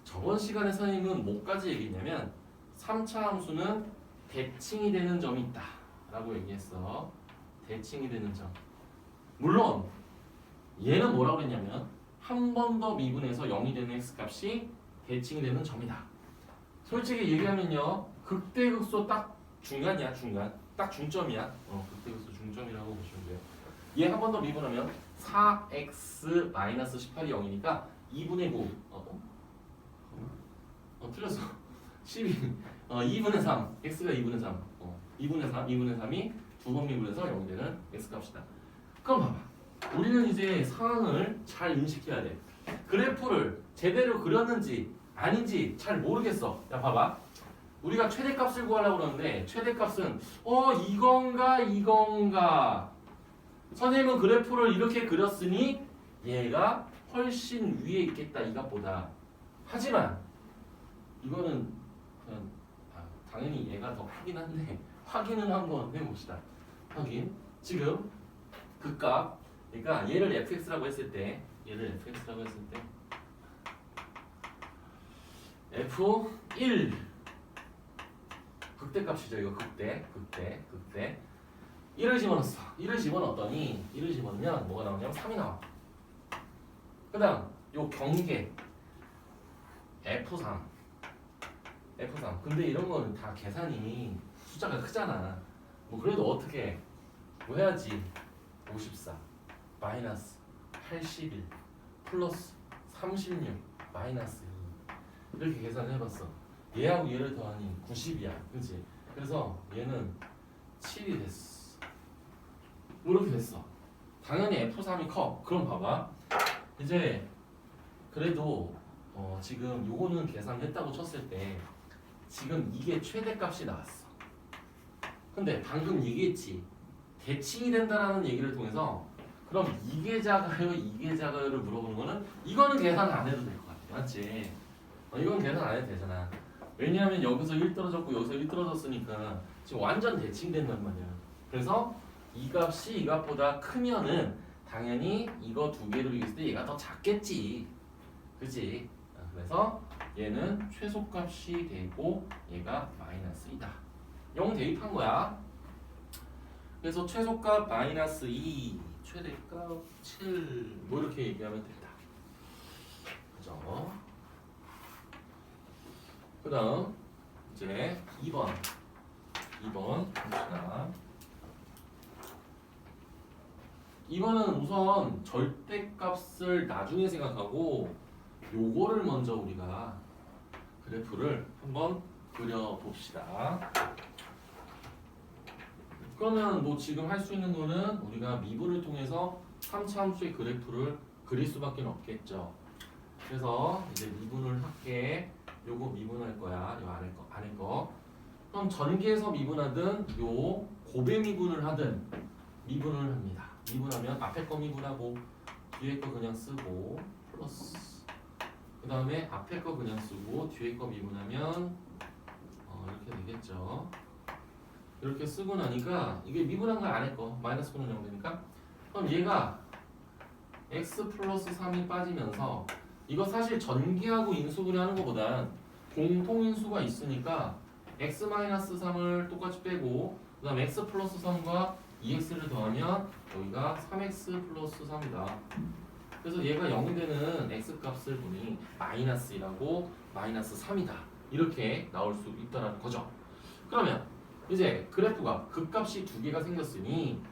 저번 시간에 선생님은 뭐까지 얘기했냐면 3차 함수는 대칭이 되는 점이 있다 라고 얘기했어. 대칭이 되는 점. 물론 얘는 뭐라고 그랬냐면 한 번 더 미분해서 0이 되는 x값이 대칭이 되는 점이다. 솔직히 얘기하면요 극대극소 딱 중간이야. 딱 중점이야. 극대극소 중점이라고 보시면 돼요. 얘 한 번 더 미분하면 4x-18이 0이니까 2분의 9 틀렸어. 12 2분의 3 x가 2분의 3 2분의 3이 두 번 미분해서 0이 되는 x값이다. 그럼 봐봐. 우리는 이제 상황을 잘 인식해야 돼. 그래프를 제대로 그렸는지 아닌지 잘 모르겠어. 야 봐봐. 우리가 최대값을 구하려고 그러는데 최대값은 이건가 선생님은 그래프를 이렇게 그렸으니 얘가 훨씬 위에 있겠다 이 값보다. 하지만 이거는 그냥 당연히 얘가 더 크긴 한데 확인을 한번 해봅시다. 확인. 지금 그 값, 그러니까 얘를 fx라고 했을 때 f1 극대값이죠. 이거 극대 1을 집어넣었어. 1을 집어넣으면 뭐가 나오냐면 3이 나와. 그 다음 요 경계 F3 근데 이런 거는 다 계산이 숫자가 크잖아. 뭐 그래도 어떻게 뭐 해야지. 54 마이너스 81 플러스 36 마이너스 2 이렇게 계산을 해봤어. 얘하고 얘를 더하니 90이야. 그치? 그래서 얘는 7이 됐어. 이렇게 됐어. 당연히 F3이 커. 그럼 봐봐. 이제 그래도 지금 요거는 계산했다고 쳤을 때 지금 이게 최대값이 나왔어. 근데 방금 얘기했지. 대칭이 된다라는 얘기를 통해서 그럼 이게 작아요를 물어보는 거는 이거는 계산 안 해도 될 것 같아. 맞지? 이건 계산 안 해도 되잖아. 왜냐하면 여기서 1 떨어졌고 여기서 1 떨어졌으니까 지금 완전 대칭된단 말이야. 그래서 이 값이 이 값보다 크면은 당연히 이거 두 개를 비교했을 때 얘가 더 작겠지. 그치? 그래서 얘는 최소값이 되고 얘가 마이너스 2다. 0 대입한 거야. 그래서 최소값 마이너스 2, 최대값 7, 뭐 이렇게 얘기하면 된다. 그죠? 그 다음 이제 2번 봅시다. 2번은 우선 절대값을 나중에 생각하고 요거를 먼저 우리가 그래프를 한번 그려봅시다. 그러면 뭐 지금 할 수 있는 거는 우리가 미분을 통해서 3차 함수의 그래프를 그릴 수밖에 없겠죠. 그래서 이제 미분을 할게. 요거 미분할 거야. 요 안에 거. 그럼 전개해서 미분하든 요 곱의 미분을 하든 미분을 합니다. 미분하면 앞에 거 미분하고 뒤에 거 그냥 쓰고 플러스 그 다음에 앞에 거 그냥 쓰고 뒤에 거 미분하면 이렇게 되겠죠. 이렇게 쓰고 나니까 이게 미분한 거 안에 거 마이너스 거는 0 되니까 그럼 얘가 x 플러스 3이 빠지면서 이거 사실 전개하고 인수분해 하는 것보단 공통인수가 있으니까 x 마이너스 3을 똑같이 빼고 그 다음 x 플러스 3과 2x를 더하면 여기가 3x 플러스 3이다. 그래서 얘가 0이 되는 x 값을 보니 마이너스이라고 마이너스 3이다. 이렇게 나올 수 있다는 거죠. 그러면 이제 그래프가 극값이 두 개가 생겼으니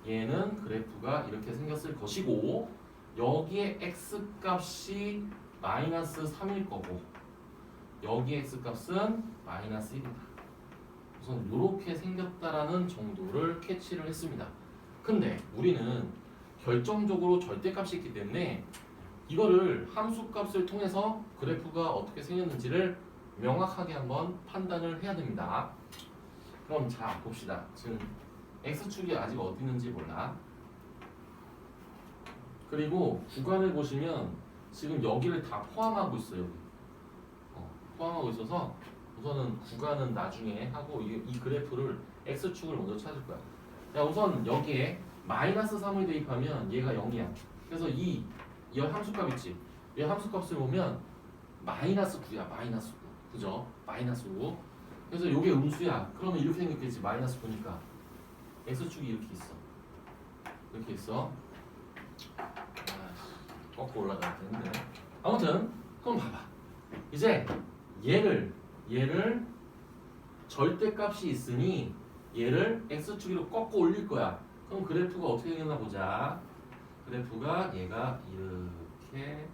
얘는 그래프가 이렇게 생겼을 것이고 여기에 x 값이 마이너스 3일 거고 여기 x 값은 마이너스 1이다. 우선 이렇게 생겼다라는 정도를 캐치를 했습니다. 근데 우리는 결정적으로 절대값이 있기 때문에 이거를 함수값을 통해서 그래프가 어떻게 생겼는지를 명확하게 한번 판단을 해야 됩니다. 그럼 자 봅시다. 지금 x축이 아직 어디 있는지 몰라. 그리고 구간을 보시면 지금 여기를 다 포함하고 있어요. 포함하고 있어서 우선은 구간은 나중에 하고 이 그래프를 x축을 먼저 찾을 거야. 자 우선 여기에 마이너스 3을 대입하면 얘가 0이야. 그래서 이 함수값 있지? 이 함수값을 보면 마이너스 9야. 마이너스 9. 그죠? 마이너스 9. 그래서 이게 음수야. 그러면 이렇게 생겼겠지. 마이너스 9니까 x축이 이렇게 있어. 이렇게 있어. 꺾고 올라가야 되는데. 아무튼 그럼 봐봐. 이제 얘를 절대값이 있으니 얘를 x축으로 꺾고 올릴 거야. 그럼 그래프가 어떻게 생겼나 보자. 그래프가 얘가 이렇게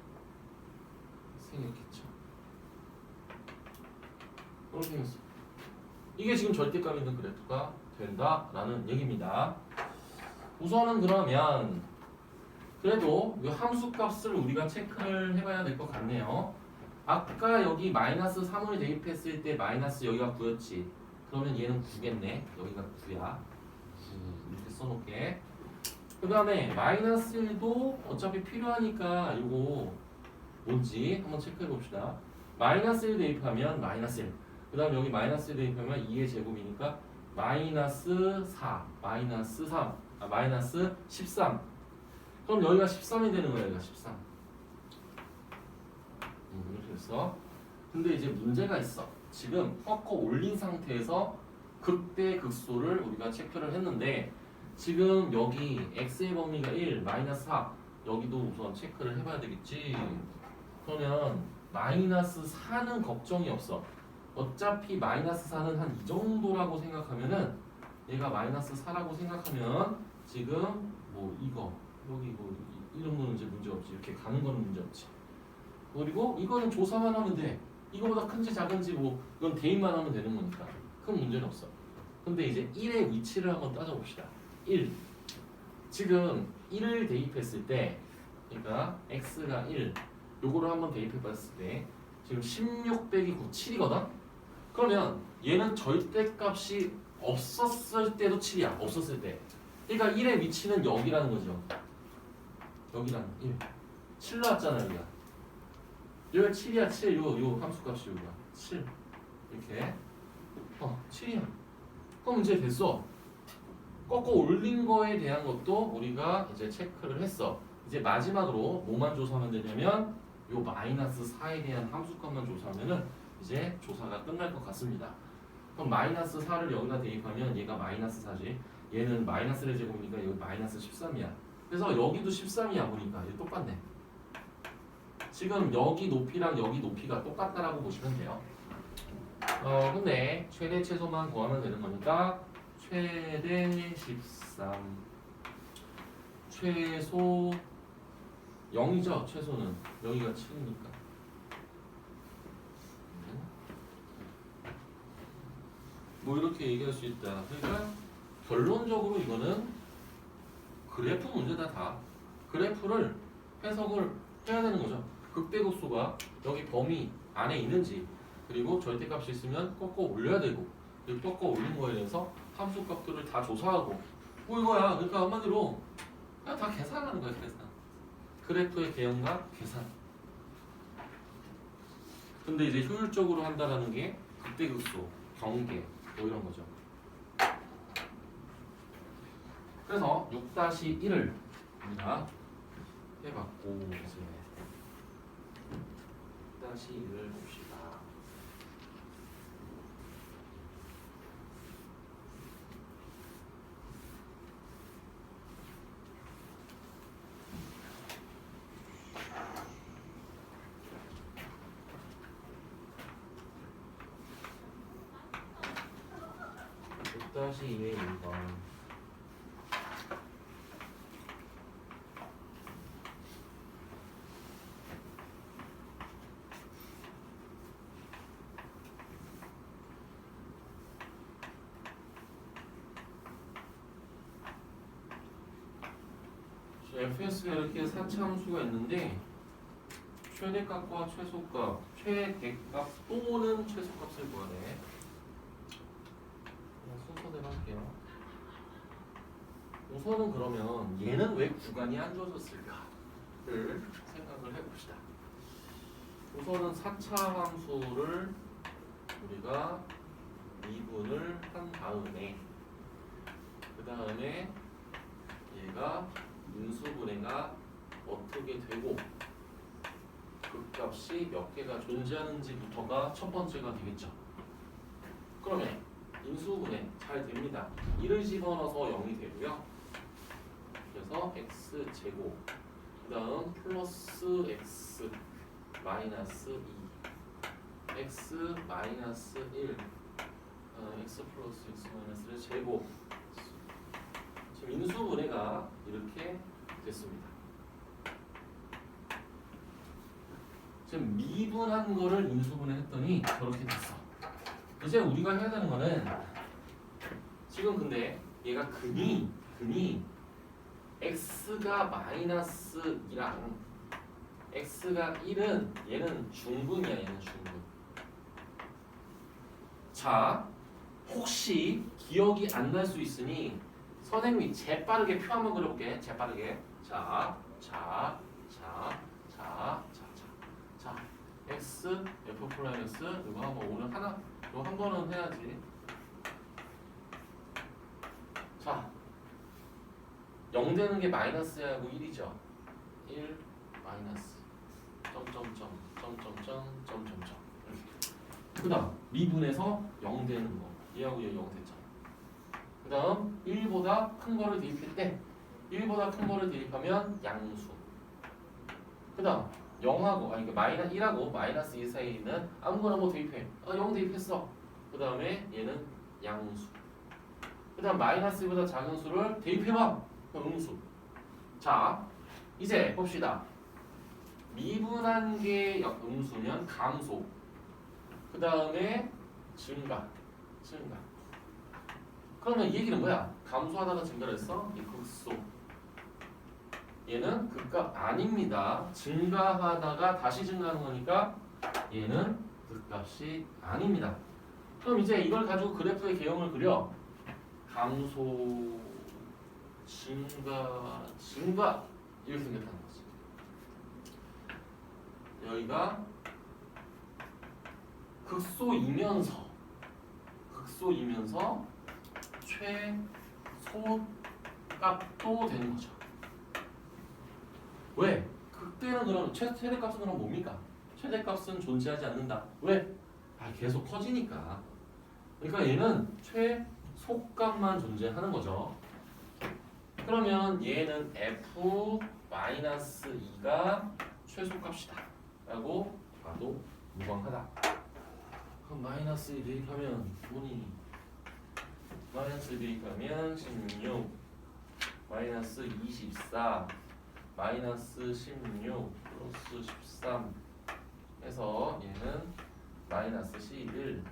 생겼겠죠. 이렇게 생겼어. 이게 지금 절대값 있는 그래프가 된다라는 얘기입니다. 우선은 그러면 그래도 이 함수값을 우리가 체크를 해봐야 될 것 같네요. 아까 여기 마이너스 3을 대입했을 때 마이너스 여기가 9였지. 그러면 얘는 9겠네. 여기가 9야. 9 이렇게 써놓게. 그 다음에 마이너스 1도 어차피 필요하니까 이거 뭔지 한번 체크해 봅시다. 마이너스 1 대입하면 마이너스 1. 그 다음 여기 마이너스 1 대입하면 2의 제곱이니까 마이너스 4, 마이너스 3, 마이너스 13. 그럼 여기가 13이 되는 거야. 여기가 13. 이렇게 됐어. 근데 이제 문제가 있어. 지금 꺾어 올린 상태에서 극대 극소를 우리가 체크를 했는데 지금 여기 x의 범위가 1, 마이너스 4 여기도 우선 체크를 해봐야 되겠지. 그러면 마이너스 4는 걱정이 없어. 어차피 마이너스 4는 한 이 정도라고 생각하면은 얘가 마이너스 4라고 생각하면 지금 뭐 이거 여기 뭐 이런 거는 이제 문제 없지. 이렇게 가는 거는 문제 없지. 그리고 이거는 조사만 하면 돼. 이거보다 큰지 작은지 뭐 이건 대입만 하면 되는 거니까 큰 문제는 없어. 근데 이제 1의 위치를 한번 따져봅시다. 1. 지금 1을 대입했을 때 그러니까 x가 1 요거를 한번 대입해봤을 때 지금 16 빼기 9 7이거든? 그러면 얘는 절대값이 없었을 때도 7이야. 없었을 때. 그러니까 1의 위치는 여기라는 거죠. 여기라는 1. 7 나왔잖아 여기가. 여기가 7이야 7. 요 함수값이 여기가 7. 이렇게 7이야. 그럼 이제 됐어. 꺾어 올린 거에 대한 것도 우리가 이제 체크를 했어. 이제 마지막으로 뭐만 조사하면 되냐면 요 마이너스 4에 대한 함수값만 조사하면은 이제 조사가 끝날 것 같습니다. 그럼 마이너스 4를 여기다 대입하면 얘가 마이너스 4지. 얘는 마이너스의 제곱이니까 여기 마이너스 13이야. 그래서 여기도 13이야 보니까 얘 똑같네. 지금 여기 높이랑 여기 높이가 똑같다라고 보시면 돼요. 근데 최대 최소만 구하면 되는 거니까 최대 13 최소 0이죠. 최소는 여기가 7이니까 뭐 이렇게 얘기할 수 있다. 그러니까 결론적으로 이거는 그래프 문제다. 다 그래프를 해석을 해야 되는 거죠. 극대극소가 여기 범위 안에 있는지, 그리고 절대값이 있으면 꺾어 올려야 되고, 그리고 꺾어 올린 거에 대해서 함수값들을 다 조사하고 뭐 이거야. 그러니까 한마디로 그냥 다 계산하는 거야. 계산. 그래프의 개형과 계산. 근데 이제 효율적으로 한다라는 게 극대극소, 경계 뭐 이런 거죠. 그래서 6-1을 우리가 해봤고, 이제 6-1을 봅시다. 다시 2의 1번 fs가 이렇게 4차 함수가 있는데 최대값과 최소값, 최대값 또는 최소값을 구하래. 순서대로 할게요. 우선은 그러면 얘는 왜 구간이 안 주어졌을까를 생각을 해봅시다. 우선은 4차 함수를 우리가 미분을 한 다음에 그 다음에 얘가 인수분해가 어떻게 되고 극값이 몇 개가 존재하는지부터가 첫 번째가 되겠죠. 그러면 인수분해 잘 됩니다. 1을 집어넣어서 0이 되고요. 그래서 x제곱 그 다음 플러스 x 마이너스 2 x 마이너스 1 x 플러스 x 마이너스를 제곱. 지금 인수분해가 이렇게 됐습니다. 지금 미분한 거를 인수분해 했더니 저렇게 됐어. 이제 우리가 해야 되는 거는 지금 근데 얘가 근이 x가 마이너스 2랑 x가 1은 얘는 중분이야. 얘는 중분. 자, 혹시 기억이 안 날 수 있으니 선생님이 재빠르게 표 한번 그려볼게. 재빠르게. 자, x f 플러스 이거 한번 오늘 하나 이거 한 번은 해야지. 자, 0 되는 게 마이너스야 하고 1이죠. 1 마이너스 점점점 그 다음 미분해서 0 되는 거 얘하고 얘 0 됐잖아. 그 다음 1보다 큰 거를 대입할 때 1보다 큰 거를 대입하면 양수. 그 다음 0하고 아니 마이너스 1하고 마이너스 2 사이는 아무거나 뭐 대입해. 0 대입했어. 그 다음에 얘는 양수. 그 다음 마이너스 1보다 작은 수를 대입해봐. 음수. 자, 이제 봅시다. 미분한 게 음수면 감소. 그 다음에 증가. 그러면 이 얘기는 뭐야? 감소하다가 증가를 했어? 이 극소. 얘는 극값 아닙니다. 증가하다가 다시 증가하는 거니까 얘는 극값이 아닙니다. 그럼 이제 이걸 가지고 그래프의 개형을 그려. 감소, 증가 이렇게 생겼다는 거지. 여기가 극소이면서 최소값도 되는 거죠. 왜? 극대는 그럼 최대값은 그럼 뭡니까? 최대값은 존재하지 않는다. 왜? 계속 커지니까. 그러니까 얘는 최소값만 존재하는 거죠. 그러면 얘는 f-2가 최소값이다 라고 봐도 무방하다. 그럼 마이너스 대입하면 뭐니? 마이너스 대입하면 16 마이너스 24 마이너스 16 플러스 13 해서 얘는 마이너스 11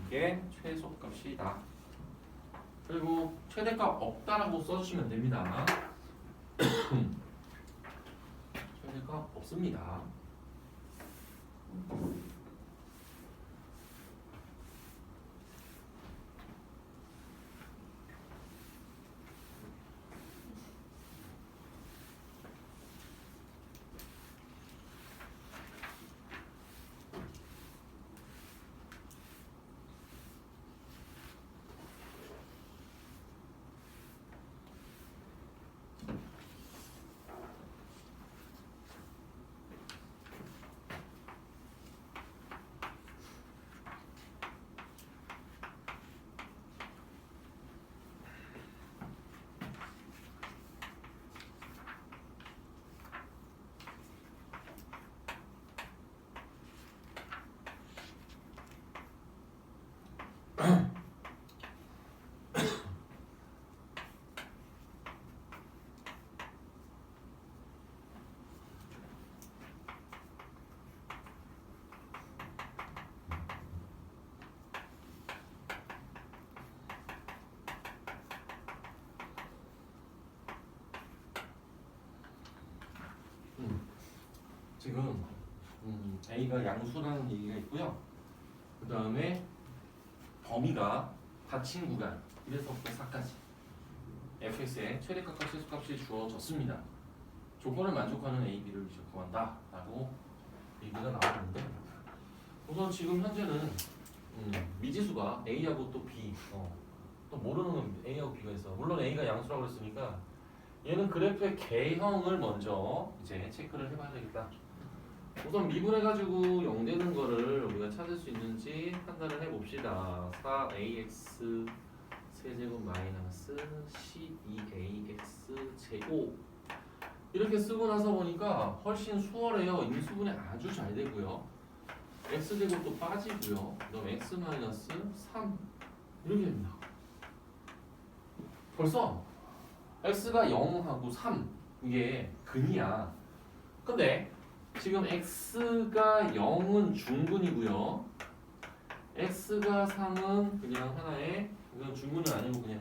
이게 최소값이다. 그리고 최대값 없다라고 써주시면 됩니다. 최대값 없습니다. 지금 A가 양수라는 얘기가 있고요. 그 다음에 범위가 닫힌 구간 1에서부터 4까지 fx의 최대값과 최소값이 주어졌습니다. 조건을 만족하는 A, B를 구한다 라고 얘기가 나왔는데 우선 지금 현재는 미지수가 A하고 또 B 또 모르는 건 A하고 B가 있어. 물론 A가 양수라고 그랬으니까 얘는 그래프의 개형을 먼저 이제 체크를 해봐야 되겠다. 우선 미분해가지고 0 되는 거를 우리가 찾을 수 있는지 판단을 해봅시다. 4ax 세제곱 마이너스 12ax 제곱 이렇게 쓰고 나서 보니까 훨씬 수월해요. 인수분해 아주 잘 되고요. x제곱도 빠지고요. 그다음 x 마이너스 3 이렇게 됩니다. 벌써 x가 0하고 3 이게 근이야. 근데 지금 x가 0은 중근이고요. x가 3은 그냥 하나의 이건 중근은 아니고 그냥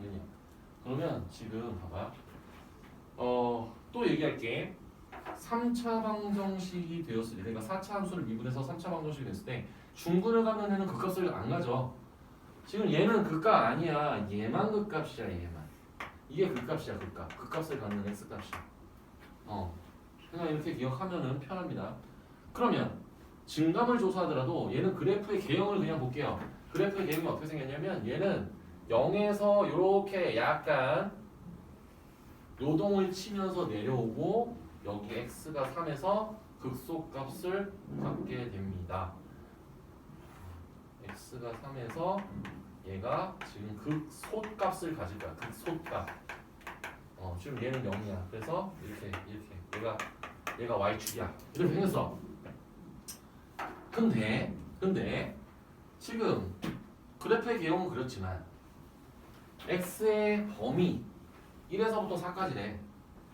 그러면 지금 봐봐. 또 얘기할게. 3차 방정식이 되었을 때 내가 4차 함수를 미분해서 3차 방정식이 됐을 때 중근을 가면 얘는 극값을 안 가져. 지금 얘는 극값 아니야. 얘만 극값이야. 얘만. 이게 극값이야. 극값을 갖는 x값이야. 그냥 이렇게 기억하면은 편합니다. 그러면 증감을 조사하더라도 얘는 그래프의 개형을 그냥 볼게요. 그래프의 개형이 어떻게 생겼냐면 얘는 0에서 이렇게 약간 요동을 치면서 내려오고 여기 x가 3에서 극소값을 갖게 됩니다. x가 3에서 얘가 지금 극소값을 가질 거야. 극소값. 지금 얘는 0이야. 그래서 이렇게 얘가 y축이야. 이렇게 생겼어. 근데 지금 그래프의 개형은 그렇지만 x의 범위 1에서부터 4까지래.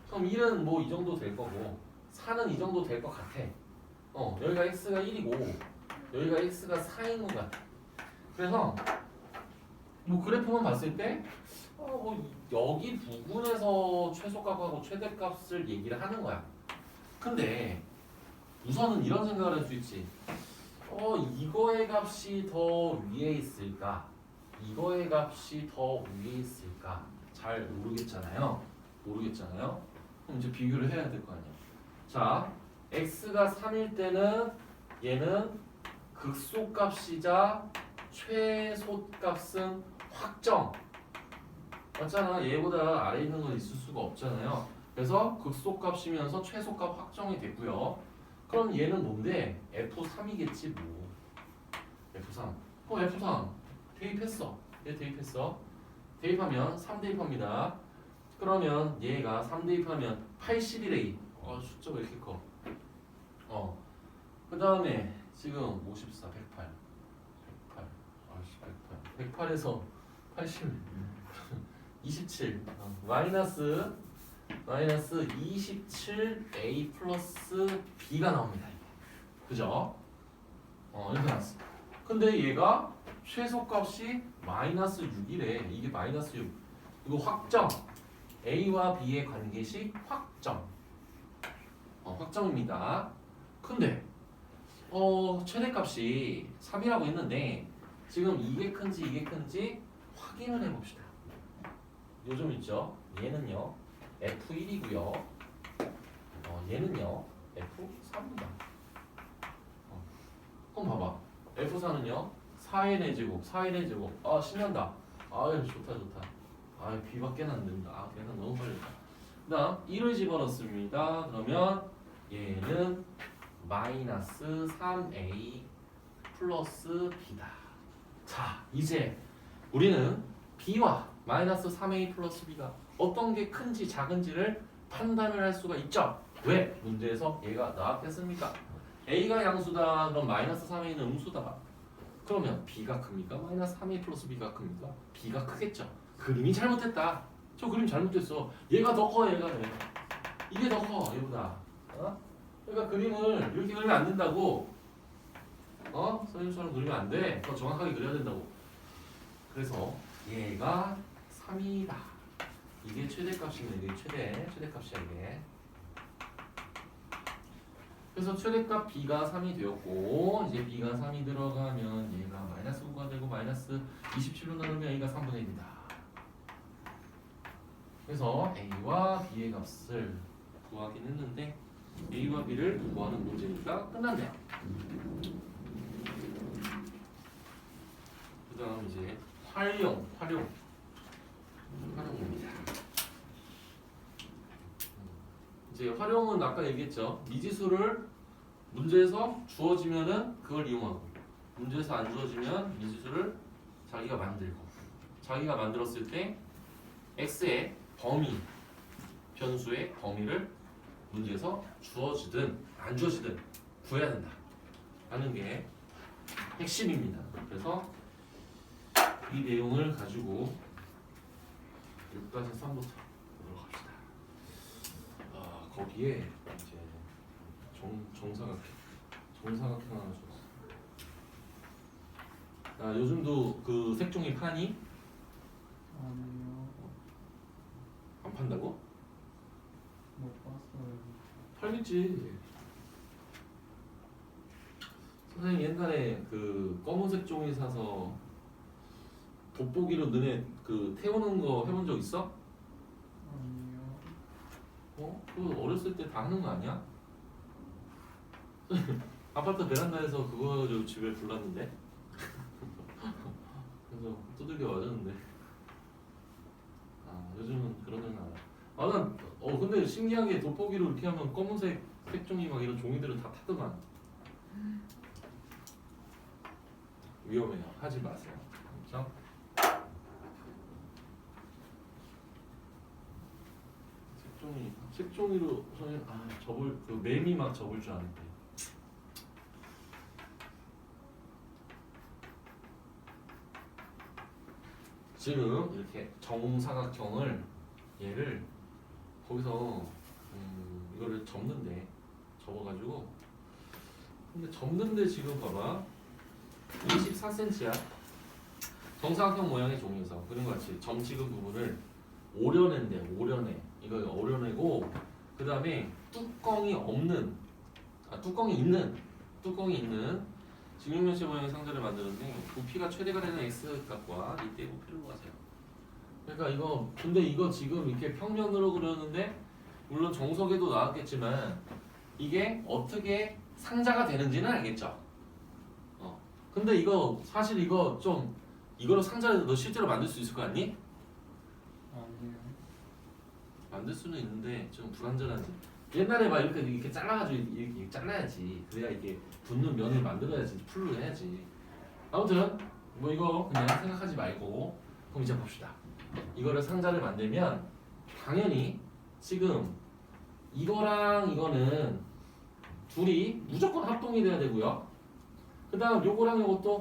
그럼 1은 뭐 이 정도 될 거고 4는 이 정도 될 것 같아. 여기가 x가 1이고 여기가 x가 4인 것 같아. 그래서 뭐 그래프만 봤을 때 뭐 여기 부분에서 최소값하고 최대값을 얘기를 하는 거야. 근데 우선은 이런 생각을 할 수 있지. 이거의 값이 더 위에 있을까? 이거의 값이 더 위에 있을까? 잘 모르겠잖아요. 그럼 이제 비교를 해야 될 거 아니야. 자, x가 3일 때는 얘는 극소값이자 최소값은 확정. 맞잖아. 얘보다 아래 있는 건 있을 수가 없잖아요. 그래서 극소값이면서 최소값 확정이 됐고요. 그럼 얘는 뭔데? F3이겠지 뭐. F3. F3 대입했어. 얘 대입했어. 대입하면 3 대입합니다. 그러면 얘가 3 대입하면 81A. 숫자 왜 이렇게 커? 그 다음에 지금 54, 108, 108, 아씨 108, 108에서 80, 27, 마이너스 27a 플러스 b가 나옵니다. 그죠? 이렇게 나왔어. 근데 얘가 최소값이 마이너스 6이래. 이게 마이너스 6. 이거 확정. a와 b의 관계식 확정. 확정입니다. 근데 최대값이 3이라고 했는데 지금 이게 큰지 확인을 해봅시다. 요즘 있죠? 얘는요 F1이고요. 얘는요 F3입니다. 그럼 봐봐. F4는요 4n의 제곱, 4n의 제곱. 아 신난다. 아유 좋다. 아 B밖에 안 된다. 아 계산 너무 빨리다. 그다음 1을 집어넣습니다. 그러면 얘는 마이너스 3a 플러스 b다. 자 이제 우리는 b와 마이너스 3a 플러스 b가 어떤 게 큰지 작은지를 판단을 할 수가 있죠. 왜? 문제에서 얘가 나왔겠습니까? a가 양수다. 그럼 마이너스 3a는 음수다. 그러면 b가 큽니까? 마이너스 3a 플러스 b가 큽니까? b가 크겠죠. 그림이 잘못됐다. 저 그림 잘못됐어. 얘가 더 커. 얘가 이게 더 커. 얘보다. 그러니까 그림을 이렇게 그리면 안 된다고. 선생님처럼 그리면 안 돼. 더 정확하게 그려야 된다고. 그래서 얘가 3이다. 이게 최대값이네. 이게 최대값이야 이게. 그래서 최대값 b가 3이 되었고 이제 b가 3이 들어가면 얘가 마이너스 9가 되고 마이너스 27로 나누면 a가 3분의 1이다. 그래서 a와 b의 값을 구하긴 했는데 a와 b를 구하는 문제니까 끝난대요. 그 다음 이제 활용입니다. 이제 활용은 아까 얘기했죠. 미지수를 문제에서 주어지면은 그걸 이용하고 문제에서 안 주어지면 미지수를 자기가 만들고 자기가 만들었을 때 x의 범위 변수의 범위를 문제에서 주어지든 안 주어지든 구해야 된다 하는 게 핵심입니다. 그래서 이 내용을 가지고 6-3부터 보도록 합시다. 거기에 이제 정사각형 하나 줬어. 요즘도 그 색종이 파니? 아니요. 안 판다고? 못 봤어요. 팔겠지. 선생님 옛날에 그 검은색 종이 사서 돋보기로 너네 그 태우는 거 해본 적 있어? 아니요. 그거 어렸을 때 다 하는 거 아니야? 아파트 베란다에서 그거 저 집에 불났는데 그래서 두들겨 맞았는데 요즘은 그런 건 안 해. 난 근데 신기하게 돋보기로 이렇게 하면 검은색 색종이 막 이런 종이들은 다 타더만. 위험해요. 하지 마세요. 그렇죠? 색종이로 저는 접을 그 매미 막 접을 줄 아는데. 지금 이렇게 정사각형을 얘를 거기서 이거를 접어가지고 근데 접는데 지금 봐봐 24cm야. 정사각형 모양의 종이에서 그런 것 같이 점 찍은 부분을 오려내. 이거 오려내고 그 다음에 뚜껑이 있는 직육면체 모양의 상자를 만드는데 부피가 최대가 되는 x값과 이때 부피를 구하세요. 그러니까 근데 이거 지금 이렇게 평면으로 그렸는데 물론 정석에도 나왔겠지만 이게 어떻게 상자가 되는지는 알겠죠. 근데 이거 사실 이거로 상자를 너 실제로 만들 수 있을 거 아니? 아니요. 만들 수는 있는데 좀 불안전하지. 옛날에 막 이렇게 잘라가지고 이렇게 잘라야지. 그래야 이게 붙는 면을 만들어야지. 풀로 해야지. 아무튼 뭐 이거 그냥 생각하지 말고 그럼 이제 봅시다. 이거를 상자를 만들면 당연히 지금 이거랑 이거는 둘이 무조건 합동이 돼야 되고요. 그 다음 요거랑 요것도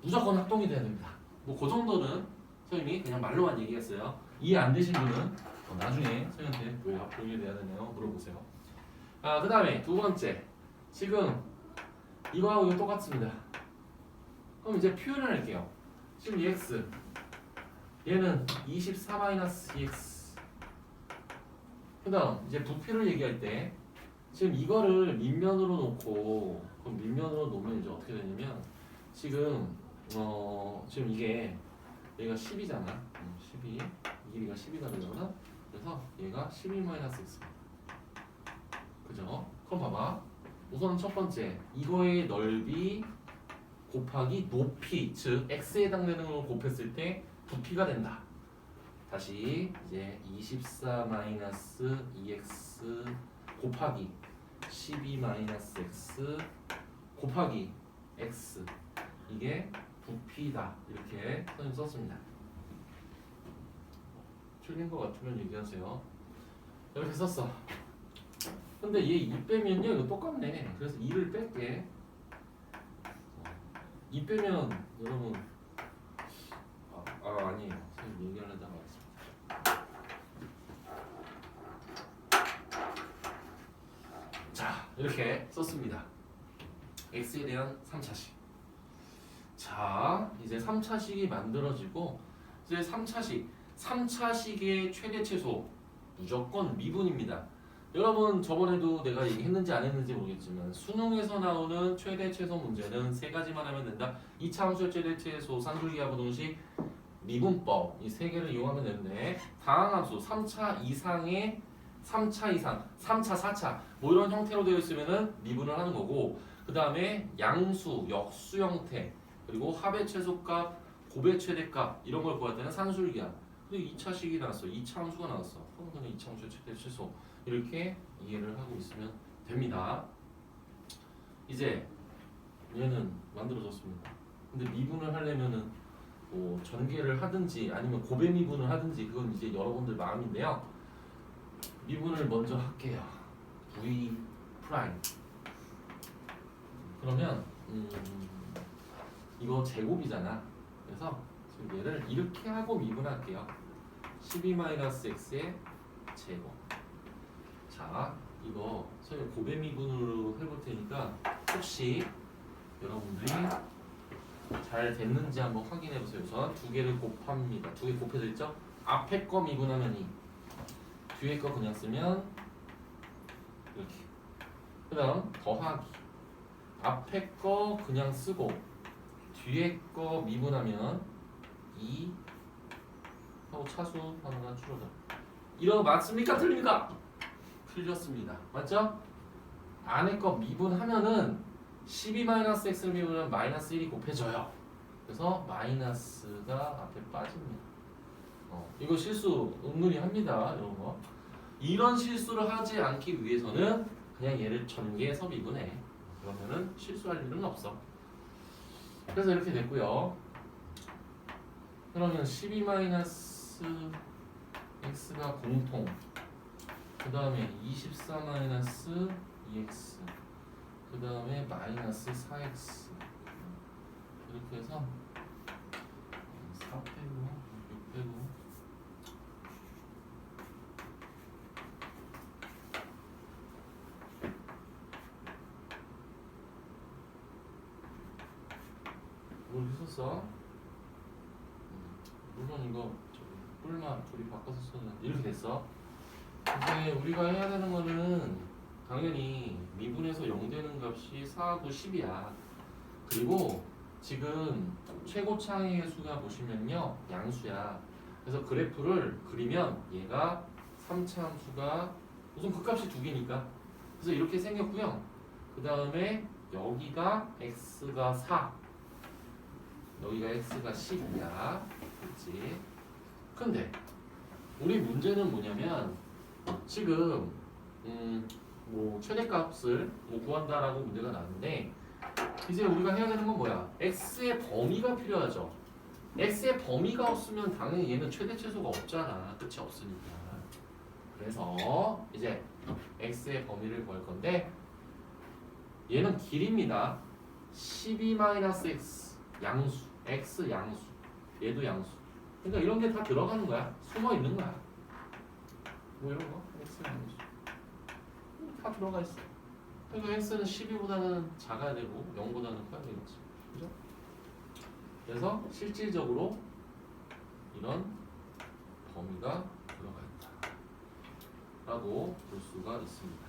무조건 합동이 돼야 됩니다. 뭐 그 정도는 선생님이 그냥 말로만 얘기했어요. 이해 안 되신 분은 나중에 선생님한테 왜 합동이 돼야 되나요? 물어보세요. 그 다음에 두 번째, 지금 이거하고 이거 똑같습니다. 그럼 이제 표현을 할게요. 지금 이 x 얘는 24-2x. 그 다음 이제 부피를 얘기할 때 지금 이거를 밑면으로 놓고, 그럼 밑면으로 놓으면 이제 어떻게 되냐면 지금 지금 이게 얘가 10이잖아. 12, 이 길이가 10이가 되잖아. 그래서 얘가 12-x. 그죠? 그럼 봐봐. 우선 첫 번째, 이거의 넓이 곱하기 높이, 즉 x에 해당되는 걸 곱했을 때 부피가 된다. 다시 이제 24-2x 곱하기 12-x 곱하기 x, 이게 부피다. 이렇게 선생님 썼습니다. 틀린 것 같으면 얘기하세요. 이렇게 썼어. 근데 얘 2 빼면요 이거 똑같네. 그래서 2를 뺄게. 2 빼면 여러분 아니에요. 선생님 얘기하려다가 왔습니다. 자, 이렇게 썼습니다. x에 대한 3차식. 자, 이제 3차식이 만들어지고, 이제 3차식의 최대 최소 무조건 미분입니다. 여러분 저번에도 내가 얘기했는지 안 했는지 모르겠지만 수능에서 나오는 최대 최소 문제는 세 가지만 하면 된다. 이차함수의 최대 최소, 산술기하 부동식, 미분법, 이 세 개를 이용하면 되는데, 다항함수 3차 이상의 3차 이상, 3차, 4차 뭐 이런 형태로 되어 있으면은 미분을 하는 거고, 그 다음에 양수, 역수 형태, 그리고 합의 최소값, 곱의 최대값 이런 걸 구할 때는 산술기하. 근데 2차식이 나왔어. 2차 함수가 나왔어. 그럼 그냥 2차 함수의 최대 최소 이렇게 이해를 하고 있으면 됩니다. 이제 얘는 만들어졌습니다. 근데 미분을 하려면은 뭐 전개를 하든지 아니면 곱의 미분을 하든지 그건 이제 여러분들 마음인데요. 미분을 먼저 할게요. v 프라임. 그러면 이거 제곱이잖아. 그래서 지금 얘를 이렇게 하고 미분할게요. 12-x의 제곱. 자, 이거 선생님 곱의 미분으로 해볼 테니까 혹시 여러분들이 잘 됐는지 한번 확인해 보세요. 우선 두 개를 곱합니다. 두 개 곱해져 있죠? 앞에 거 미분하면 2, 뒤에 거 그냥 쓰면 이렇게. 그 다음 더하기, 앞에 거 그냥 쓰고 뒤에 거 미분하면 2 하고 차수 하나가 줄어들어. 이거 맞습니까? 틀립니까? 틀렸습니다. 맞죠? 안에 거 미분하면은 12-x를 미분하면 마이너스 1이 곱해져요. 그래서 마이너스가 앞에 빠집니다. 이거 실수 은근히 합니다. 이런 거. 이런 실수를 하지 않기 위해서는 그냥 얘를 전개해서 미분해. 그러면은 실수할 일은 없어. 그래서 이렇게 됐고요. 그러면 12-x가 공통, 그 다음에 24-2x, 그 다음에 마이너스 4x, 이렇게 해서 4 빼고 6 빼고 뭘 했었어? 물론 이거 뿔만 둘이 바꿔서 썼는데 이렇게 됐어. 이제 우리가 해야 되는 거는 당연히 미분에서 0 되는 값이 4하고 10이야. 그리고 지금 최고차의 수가 보시면요 양수야. 그래서 그래프를 그리면 얘가 3차 함수가 우선 그 값이 두 개니까 그래서 이렇게 생겼고요. 그 다음에 여기가 x가 4, 여기가 x가 10이야. 그렇지? 근데 우리 문제는 뭐냐면 지금 뭐 최대값을 뭐 구한다라고 문제가 나왔는데 이제 우리가 해야 되는 건 뭐야? x의 범위가 필요하죠. x의 범위가 없으면 당연히 얘는 최대 최소가 없잖아. 끝이 없으니까. 그래서 이제 x의 범위를 구할 건데 얘는 길입니다. 12-x 양수, x 양수, 얘도 양수. 그러니까 이런 게 다 들어가는 거야. 숨어 있는 거야. 뭐 이런 거 x 양수 다 들어가 있어. 그러니까 x는 12보다는 작아야 되고 0보다는 커야 되겠지. 그죠? 그래서 실질적으로 이런 범위가 들어가 있다 라고 볼 수가 있습니다.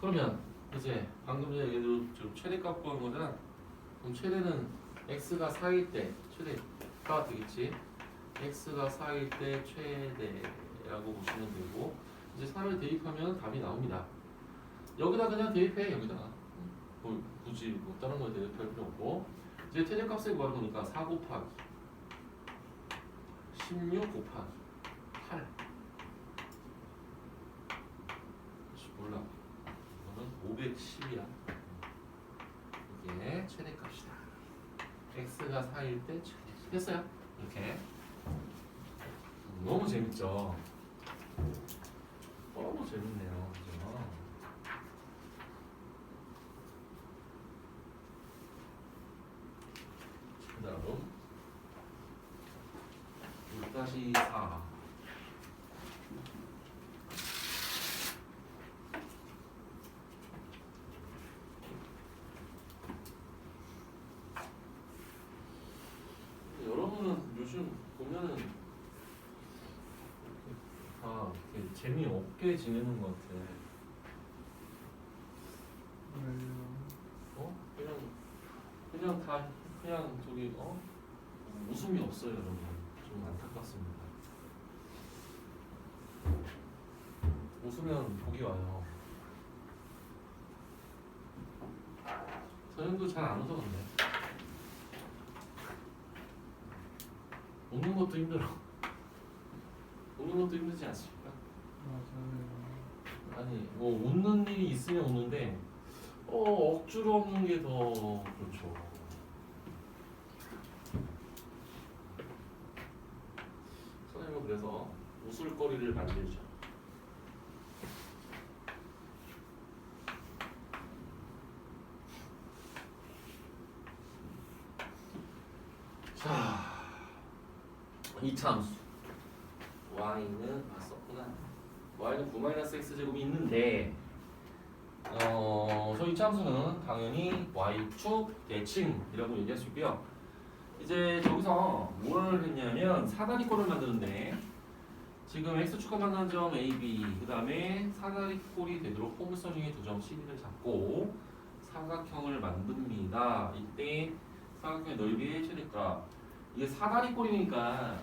그러면 이제 방금 전에 얘기대로 최대값 구한 거잖아. 그럼 최대는 x가 4일 때 최대가 되겠지. x가 4일 때 최대라고 보시면 되고, 이제 4를 대입하면 답이 나옵니다. 여기다 그냥 대입해. 여기다가 굳이 뭐 다른 거 대입할 필요 없고, 이제 최대값을 구하는 거니까 4 곱하기 16 곱하기 8. 몰라. 이거는 510이야. 이게 최대값이다. x가 4일 때 최대. 됐어요? 이렇게. 너무 재밌죠? 너무 재밌네요. 그죠? 그 다음 6-4. 여러분은 요즘 보면은 다 이렇게 재미없게 지내는 것 같아. 왜요? 어? 그냥 다 그냥 저기 웃음이 없어요, 여러분. 좀 안타깝습니다. 웃으면 복이 와요. 서영도 잘 안 웃어 근데. 웃는 것도 힘들어. 웃는 것도 힘들지 않습니까? 맞아요. 아니 뭐 웃는 일이 있으면 웃는데 억지로 웃는 게 더 그렇죠. 선생님은 그래서 웃을 거리를 만들죠. 자, 이차함수 y는 썼구나. y는 9-x제곱이 있는데 저 이차함수는 당연히 y축 대칭이라고 얘기할 수 있고요. 이제 저기서 뭘 했냐면 사다리꼴을 만드는데, 지금 x축과 만나는 점 AB, 그 다음에 사다리꼴이 되도록 포물선 중에 두 점 CD를 잡고 사각형을 만듭니다. 이때 사각형의 넓이의 최대값, 이게 사다리꼴이니까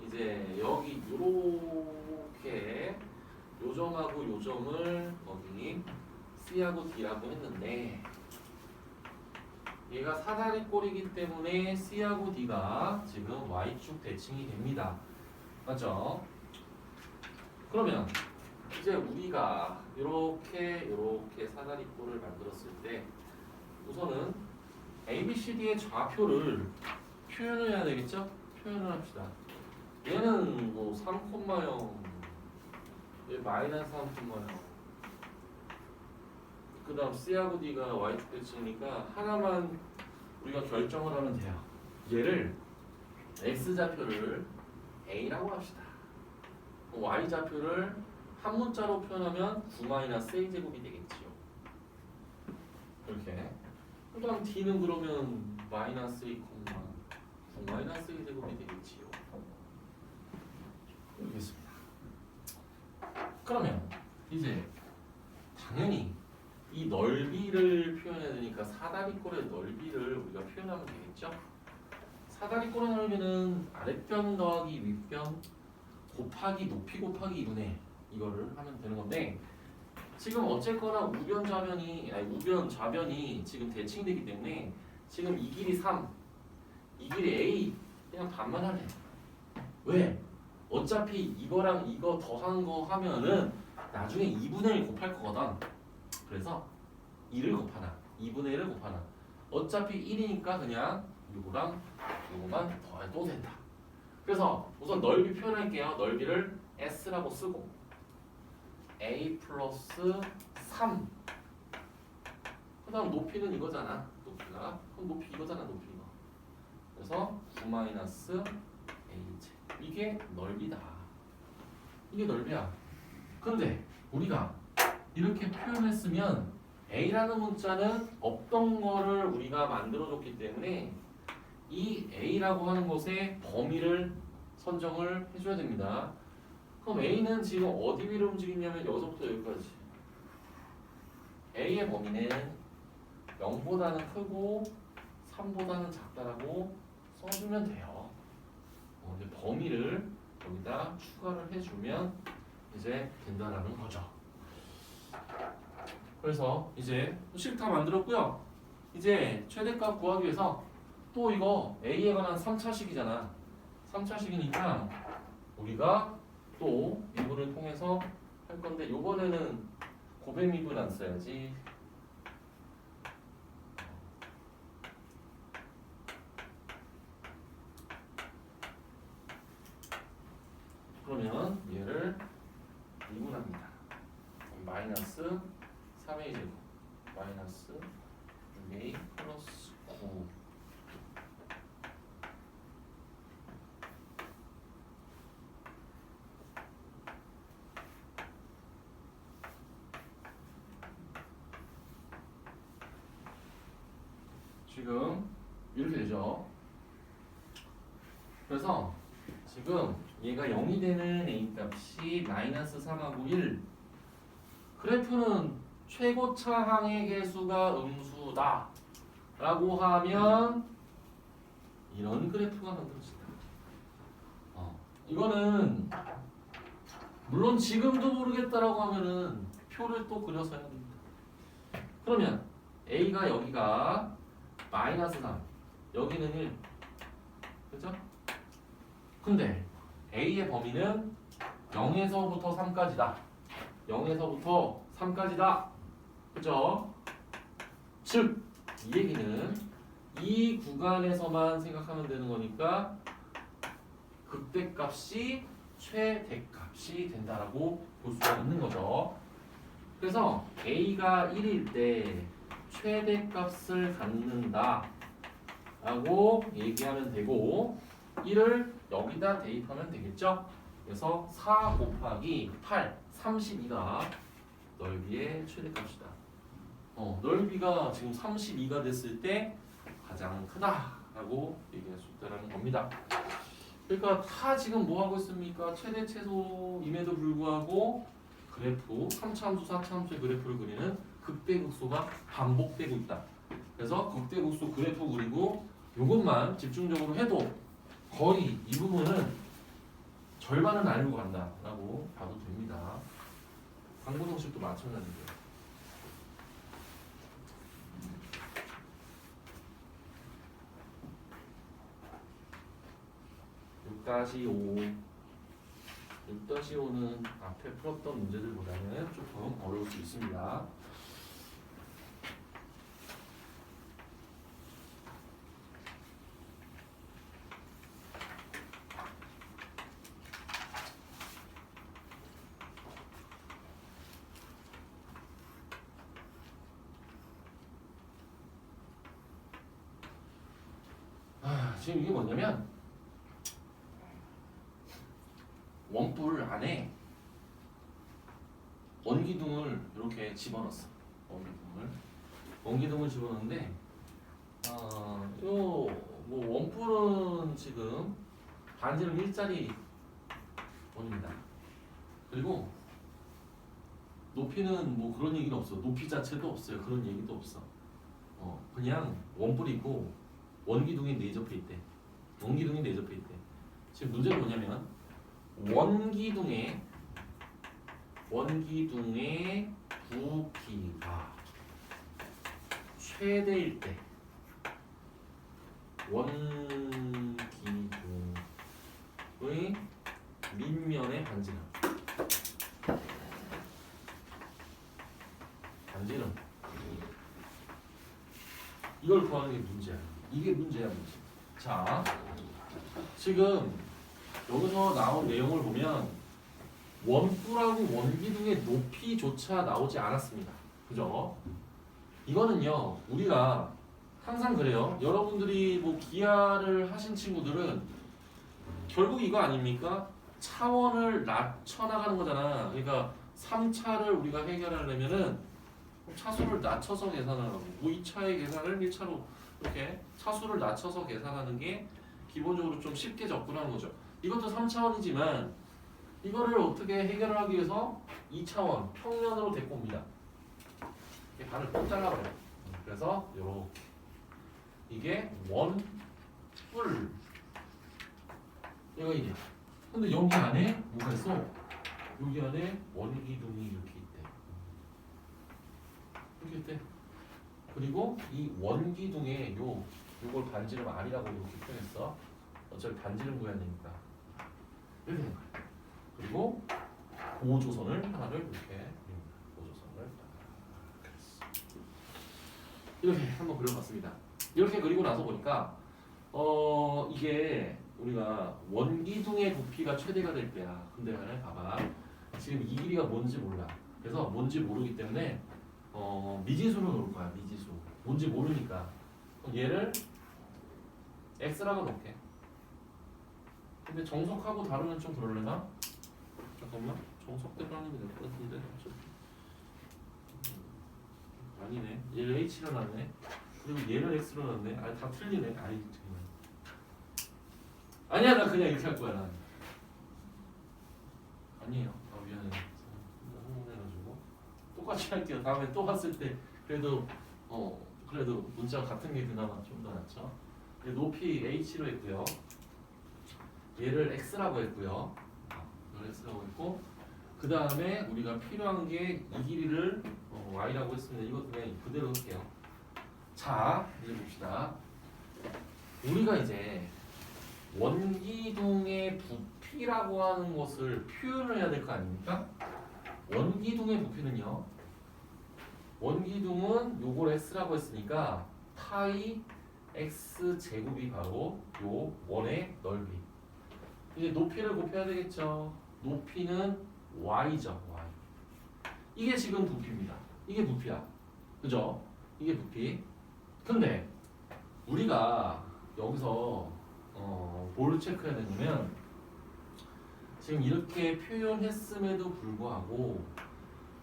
이제 여기 요렇게 요점하고 요점을 거기 C하고 D라고 했는데, 얘가 사다리꼴이기 때문에 C하고 D가 지금 Y축 대칭이 됩니다. 맞죠? 그러면 이제 우리가 이렇게 사다리꼴을 만들었을 때 우선은 ABCD의 좌표를 표현을 해야 되겠죠? 표현을 합시다. 얘는 뭐 3,0, 얘 마이너스 3,0. 그 다음 C하고 D가 Y축 대칭이니까 하나만 우리가 결정을 하면 돼요. 얘를 X좌표를 A라고 합시다. Y좌표를 한 문자로 표현하면 9-A제곱이 되겠지요. 이렇게. 그 다음 D는 그러면 마이너스 2, 9-A제곱이 되겠지요. 알겠습니다. 그러면 이제 당연히 이 넓이를 표현해야 되니까 사다리꼴의 넓이를 우리가 표현하면 되겠죠? 사다리꼴의 넓이는 아랫변 더하기 윗변 곱하기 높이 곱하기 2분의 이거를 하면 되는 건데, 지금 어쨌거나 우변 좌변이 지금 대칭되기 때문에 지금 이 길이 3, 이 길이 A 그냥 반만 하래. 왜? 어차피 이거랑 이거 더한 거 하면은 나중에 2분의 1 곱할 거거든. 그래서 2를 곱하나 2분의 1을 곱하나 어차피 1이니까 그냥 요거랑 요거만 더해도 된다. 그래서 우선 넓이 표현할게요. 넓이를 S라고 쓰고 A 플러스 3 그다음 높이는 이거잖아. 높이가 그럼 높이 이거잖아. 높이 이거. 그래서 9-a제 이게 넓이다. 이게 넓이야. 근데 우리가 이렇게 표현했으면 a라는 문자는 없던 거를 우리가 만들어줬기 때문에 이 a라고 하는 것의 범위를 선정을 해줘야 됩니다. 그럼 a는 지금 어디 위로 움직이냐면 여기서부터 여기까지. a의 범위는 0보다는 크고 3보다는 작다라고 써주면 돼요. 이제 범위를 여기다 추가를 해주면 이제 된다라는 거죠. 그래서 이제 식 다 만들었고요. 이제 최대값 구하기 위해서 또 이거 a에 관한 3차식이잖아. 3차식이니까 우리가 또 이거를 통해서 할 건데 이번에는 고백미분 안 써야지. 그러면 얘를 미분합니다. 마이너스 3a 제곱 마이너스 6a 플러스 9 지금 이렇게 되죠. 그래서 지금 얘가 0이 되는 a 값이 마이너스 3하고 1. 그래프는 최고차 항의 개수가 음수다 라고 하면 이런 그래프가 만들어진다. 이거는 물론 지금도 모르겠다라고 하면은 표를 또 그려서 해야 됩니다. 그러면 a가 여기가 마이너스 3 여기는 1 그죠? 근데 a의 범위는 0에서부터 3까지다. 0에서부터 3까지다. 그죠? 즉, 이 얘기는 이 구간에서만 생각하면 되는 거니까 극대값이 최대값이 된다라고 볼 수가 있는 거죠. 그래서 a가 1일 때 최대값을 갖는다 라고 얘기하면 되고 1을 여기다 대입하면 되겠죠. 그래서 4 곱하기 8 32가 넓이의 최대값이다. 넓이가 지금 32가 됐을 때 가장 크다라고 얘기할 수 있다는 겁니다. 그러니까 다 지금 뭐 하고 있습니까? 최대 최소임에도 불구하고 그래프 3차함수 4차함수의 그래프를 그리는 극대극소가 반복되고 있다. 그래서 극대극소 그래프 그리고 이것만 집중적으로 해도 거의 이 부분은 절반은 알고 간다라고 봐도 됩니다. 방구동식도 마찬가지고요. 6-5 6-5는 앞에 풀었던 문제들보다는 조금 어려울 수 있습니다. 지금 이게 뭐냐면 원뿔 안에 원기둥을 이렇게 집어넣었어. 원기둥을 집어넣는데 뭐 원뿔은 지금 반지름 1짜리 원입니다. 그리고 높이는 뭐 그런 얘기는 없어. 높이 자체도 없어요. 그런 얘기도 없어. 그냥 원뿔이고 원기둥이 내접해 있대. 원기둥이 내접해 있대. 지금 문제는 뭐냐면 원기둥의 부피가 최대일 때 원기둥의 밑면의 반지름 이걸 구하는 게 문제야. 이게 문제야, 문제. 자, 지금 여기서 나온 내용을 보면 원뿔하고 원기둥의 높이조차 나오지 않았습니다. 그죠? 이거는요 우리가 항상 그래요. 여러분들이 뭐 기하를 하신 친구들은 결국 이거 아닙니까? 차원을 낮춰 나가는 거잖아. 그러니까 3차를 우리가 해결하려면은 차수를 낮춰서 계산을 하고 뭐 2차의 계산을 1차로 이렇게 차수를 낮춰서 계산하는 게 기본적으로 좀 쉽게 접근하는 거죠. 이것도 3차원이지만 이거를 어떻게 해결을 하기 위해서 2차원 평면으로 데리고 옵니다. 이렇게 반을 꼭 잘라버려요. 그래서 요렇게 이게 원뿔 얘가 이래. 근데 여기 안에 뭐가 있어? 여기 안에 원기둥이 이렇게 있대. 이렇게 있대. 그리고 이 원기둥에 요걸 반지름 R이라고 이렇게 표현했어. 어차피 반지름 구해야 되니까 이렇게 된 거야. 그리고 고조선을 하나를 이렇게 고조선을 이렇게 한번 그려봤습니다. 이렇게 그리고 나서 보니까 이게 우리가 원기둥의 부피가 최대가 될 때야. 근데 봐봐. 지금 이 길이가 뭔지 몰라. 그래서 뭔지 모르기 때문에 미지수로 놓을 거야. 미지수. 뭔지 모르니까 얘를 x라고 놓을게. 근데 정석하고 다르면 좀 그럴래나? 잠깐만. 정석대로 하는 게 될 것 같은데. 아니네. 얘를 h로 놨네. 그리고 얘를 x로 놨네. 아, 다 틀리네. 아이 정말. 아니야, 나 그냥 이렇게 할 거야. 난. 아니에요. 아, 미안해. 너무 해가지고 똑같이 할게요. 다음에 또 봤을 때 그래도 그래도 문자가 같은 게 그나마 좀 더 낫죠. 높이 h로 했고요. 얘를 x라고 했고요. 이걸 x라고 했고 그 다음에 우리가 필요한 게 이 길이를 y라고 했습니다. 이것도 그냥 그대로 할게요. 자, 이제 봅시다. 우리가 이제 원기둥의 부피라고 하는 것을 표현을 해야 될 거 아닙니까? 원기둥의 부피는요. 원기둥은 요걸 x라고 했으니까 파이 x 제곱이 바로 요 원의 넓이. 이제 높이를 곱해야 되겠죠. 높이는 y죠. y. 이게 지금 부피입니다. 이게 부피야. 그죠? 이게 부피. 근데 우리가 여기서 뭘 체크해야 되냐면 지금 이렇게 표현했음에도 불구하고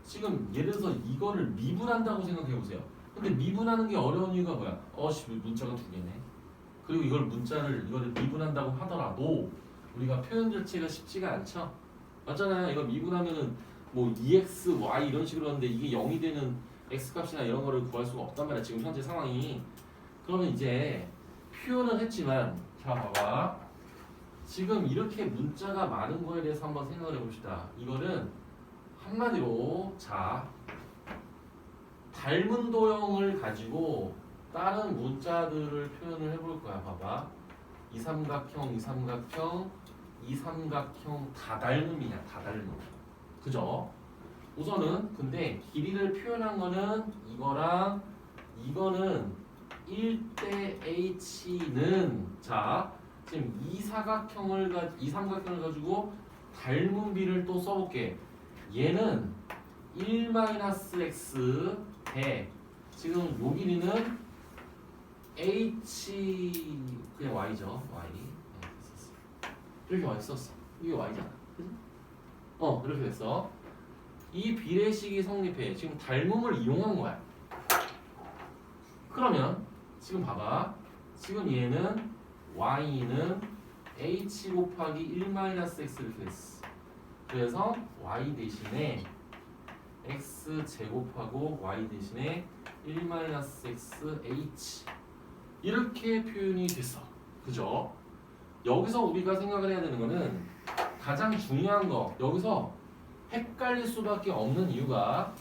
지금 예를 들어서 이거를 미분한다고 생각해 보세요. 근데 미분하는 게 어려운 이유가 뭐야? 문자가 두 개네. 그리고 이거를 미분한다고 하더라도 우리가 표현 자체가 쉽지가 않죠. 맞잖아요. 이거 미분하면은 뭐 2x, y 이런 식으로 하는데 이게 0이 되는 x 값이나 이런 거를 구할 수가 없단 말이야. 지금 현재 상황이. 그러면 이제 표현은 했지만 자 봐봐. 지금 이렇게 문자가 많은 거에 대해서 한번 생각을 해봅시다. 이거는 한마디로 자 닮은 도형을 가지고 다른 문자들을 표현을 해볼 거야. 봐봐. 이삼각형, 이삼각형, 이삼각형 다 닮음이야. 다 닮음. 그죠? 우선은 근데 길이를 표현한 거는 이거랑 이거는 1대 h는 자 지금 이삼각형을 가지고 닮은 비를 또 써볼게. 얘는 1-x 대 지금 요 길이는 h 그냥 y죠. y. 이렇게 y 썼어. 이게 y잖아. 그지? 이렇게 됐어. 이 비례식이 성립해. 지금 닮음을 이용한 거야. 그러면 지금 봐봐. 지금 얘는 y는 h 곱하기 1-x 이렇게 됐어. 그래서 y 대신에 x 제곱하고 y 대신에 1-x h 이렇게 표현이 됐어. 그죠? 여기서 우리가 생각을 해야 되는 거는 가장 중요한 거 여기서 헷갈릴 수밖에 없는 이유가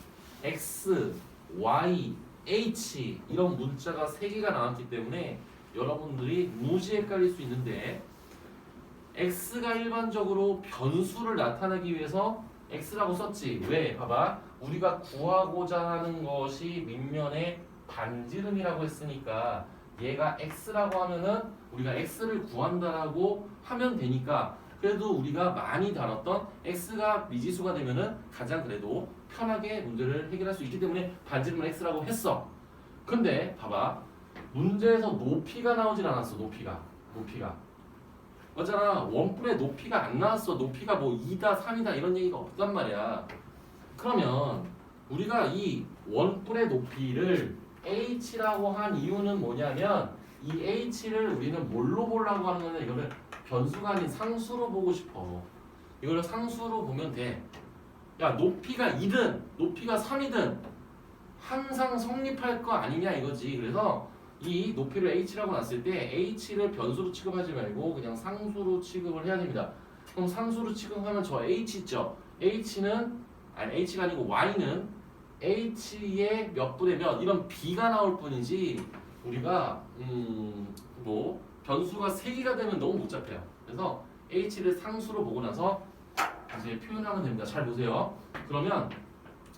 x, y, h 이런 문자가 3개가 나왔기 때문에 여러분들이 무지 헷갈릴 수 있는데 x가 일반적으로 변수를 나타내기 위해서 x라고 썼지. 왜? 봐봐. 우리가 구하고자 하는 것이 밑면의 반지름이라고 했으니까 얘가 x라고 하면은 우리가 x를 구한다라고 하면 되니까 그래도 우리가 많이 다뤘던 x가 미지수가 되면은 가장 그래도 편하게 문제를 해결할 수 있기 때문에 반지름을 x라고 했어. 근데 봐봐. 문제에서 높이가 나오질 않았어. 높이가. 맞잖아. 원뿔의 높이가 안 나왔어. 높이가 뭐 2다, 3이다 이런 얘기가 없단 말이야. 그러면 우리가 이 원뿔의 높이를 h라고 한 이유는 뭐냐면 이 h를 우리는 뭘로 보려고 하는 거냐. 이거를 변수가 아닌 상수로 보고 싶어. 이걸 상수로 보면 돼. 야, 높이가 2든 높이가 3이든 항상 성립할 거 아니냐 이거지. 그래서 이 높이를 h라고 놨을 때 h를 변수로 취급하지 말고 그냥 상수로 취급을 해야 됩니다. 그럼 상수로 취급하면 저 h 있죠. h는 아니 h가 아니고 y는 h의 몇 분의 몇 이런 b가 나올 뿐이지 우리가 뭐 변수가 3개가 되면 너무 복잡해요. 그래서 h를 상수로 보고 나서 이제 표현하면 됩니다. 잘 보세요. 그러면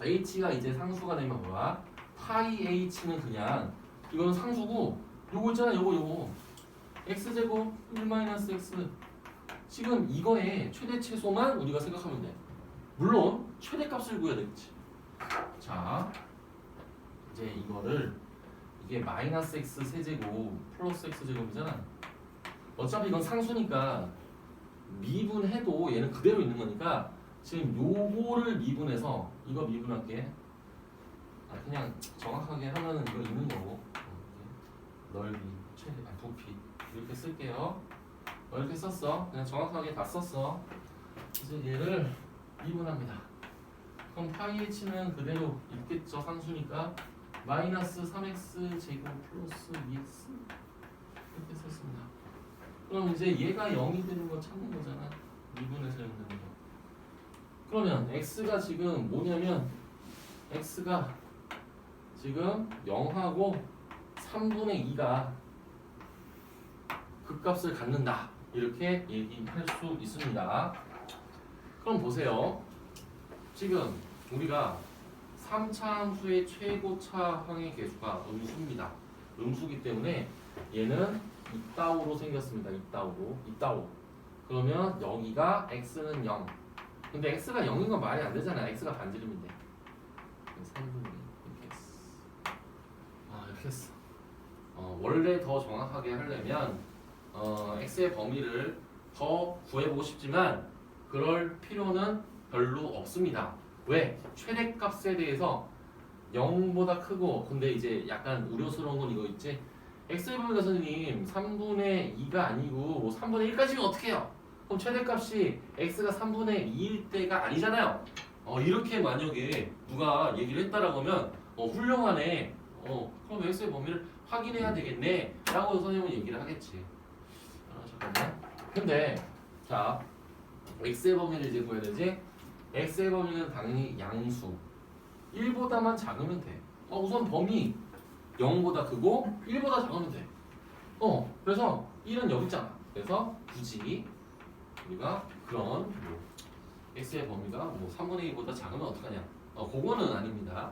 h가 이제 상수가 되면 뭐야? 파이 h는 그냥 이거는 상수고 요거 있잖아. 요거 x제곱 1-x 지금 이거의 최대 최소만 우리가 생각하면 돼. 물론 최대값을 구해야 되겠지. 자 이제 이거를 이게 마이너스 x 세제곱 플러스 x 제곱이잖아. 어차피 이건 상수니까 미분해도 얘는 그대로 있는 거니까 지금 요거를 미분해서 이거 미분할게. 그냥 정확하게 하면은 이거 있는 거고 넓이, 최대, 부피 이렇게 쓸게요. 이렇게 썼어. 그냥 정확하게 다 썼어. 이제 얘를 미분합니다. 그럼 파이 h는 그대로 있겠죠. 상수니까 마이너스 3x 제곱 플러스 2x 이렇게 썼습니다. 그럼 이제 얘가 0이 되는 거 찾는 거잖아. 미분해서 0 되는 거. 그러면 x가 지금 뭐냐면 x가 지금 0하고 3분의 2가 극값을 갖는다. 이렇게 얘기할 수 있습니다. 그럼 보세요. 지금 우리가 3차 함수의 최고차 항의 계수가 음수입니다. 음수기 때문에 얘는 이따오로 생겼습니다. 이따오. 그러면 여기가 x는 0. 근데 x가 0인 건 말이 안 되잖아. x가 반지름인데. 3분의 2 이렇게 했어. 이렇게 했어. 원래 더 정확하게 하려면 x의 범위를 더 구해보고 싶지만 그럴 필요는 별로 없습니다. 왜? 최대값에 대해서 0보다 크고 근데 이제 약간 우려스러운 건 이거 있지? x의 범위가 선생님 3분의 2가 아니고 뭐 3분의 1까지면 어떻게 해요? 그럼 최대값이 x가 3분의 2일 때가 아니잖아요. 이렇게 만약에 누가 얘기를 했다라고 하면 훌륭하네. 그럼 x의 범위를 확인해야 되겠네 라고 선생님은 얘기를 하겠지. 잠깐만. 근데 자 x의 범위를 이제 구해야 되지. x의 범위는 당연히 양수 1보다만 작으면 돼. 우선 범위 0보다 크고 1보다 작으면 돼. 그래서 1은 여기 있잖아. 그래서 굳이 우리가 그런 x의 범위가 뭐 3분의 2보다 작으면 어떡하냐. 그거는 아닙니다.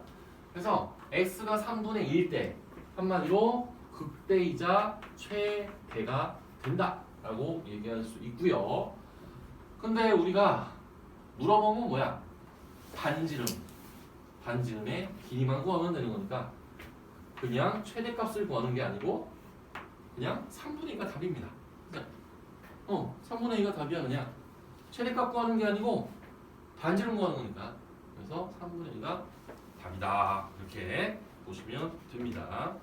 그래서 x가 3분의 2일 때 한마디로 극대이자 최대가 된다 라고 얘기할 수 있고요. 근데 우리가 물어본 건 뭐야? 반지름의 길이만 구하면 되는 거니까 그냥 최대값을 구하는 게 아니고 그냥 3분의 2가 답입니다. 그냥 3분의 2가 답이야. 그냥 최대값 구하는 게 아니고 반지름 구하는 거니까. 그래서 3분의 2가 답이다. 이렇게 보시면 됩니다.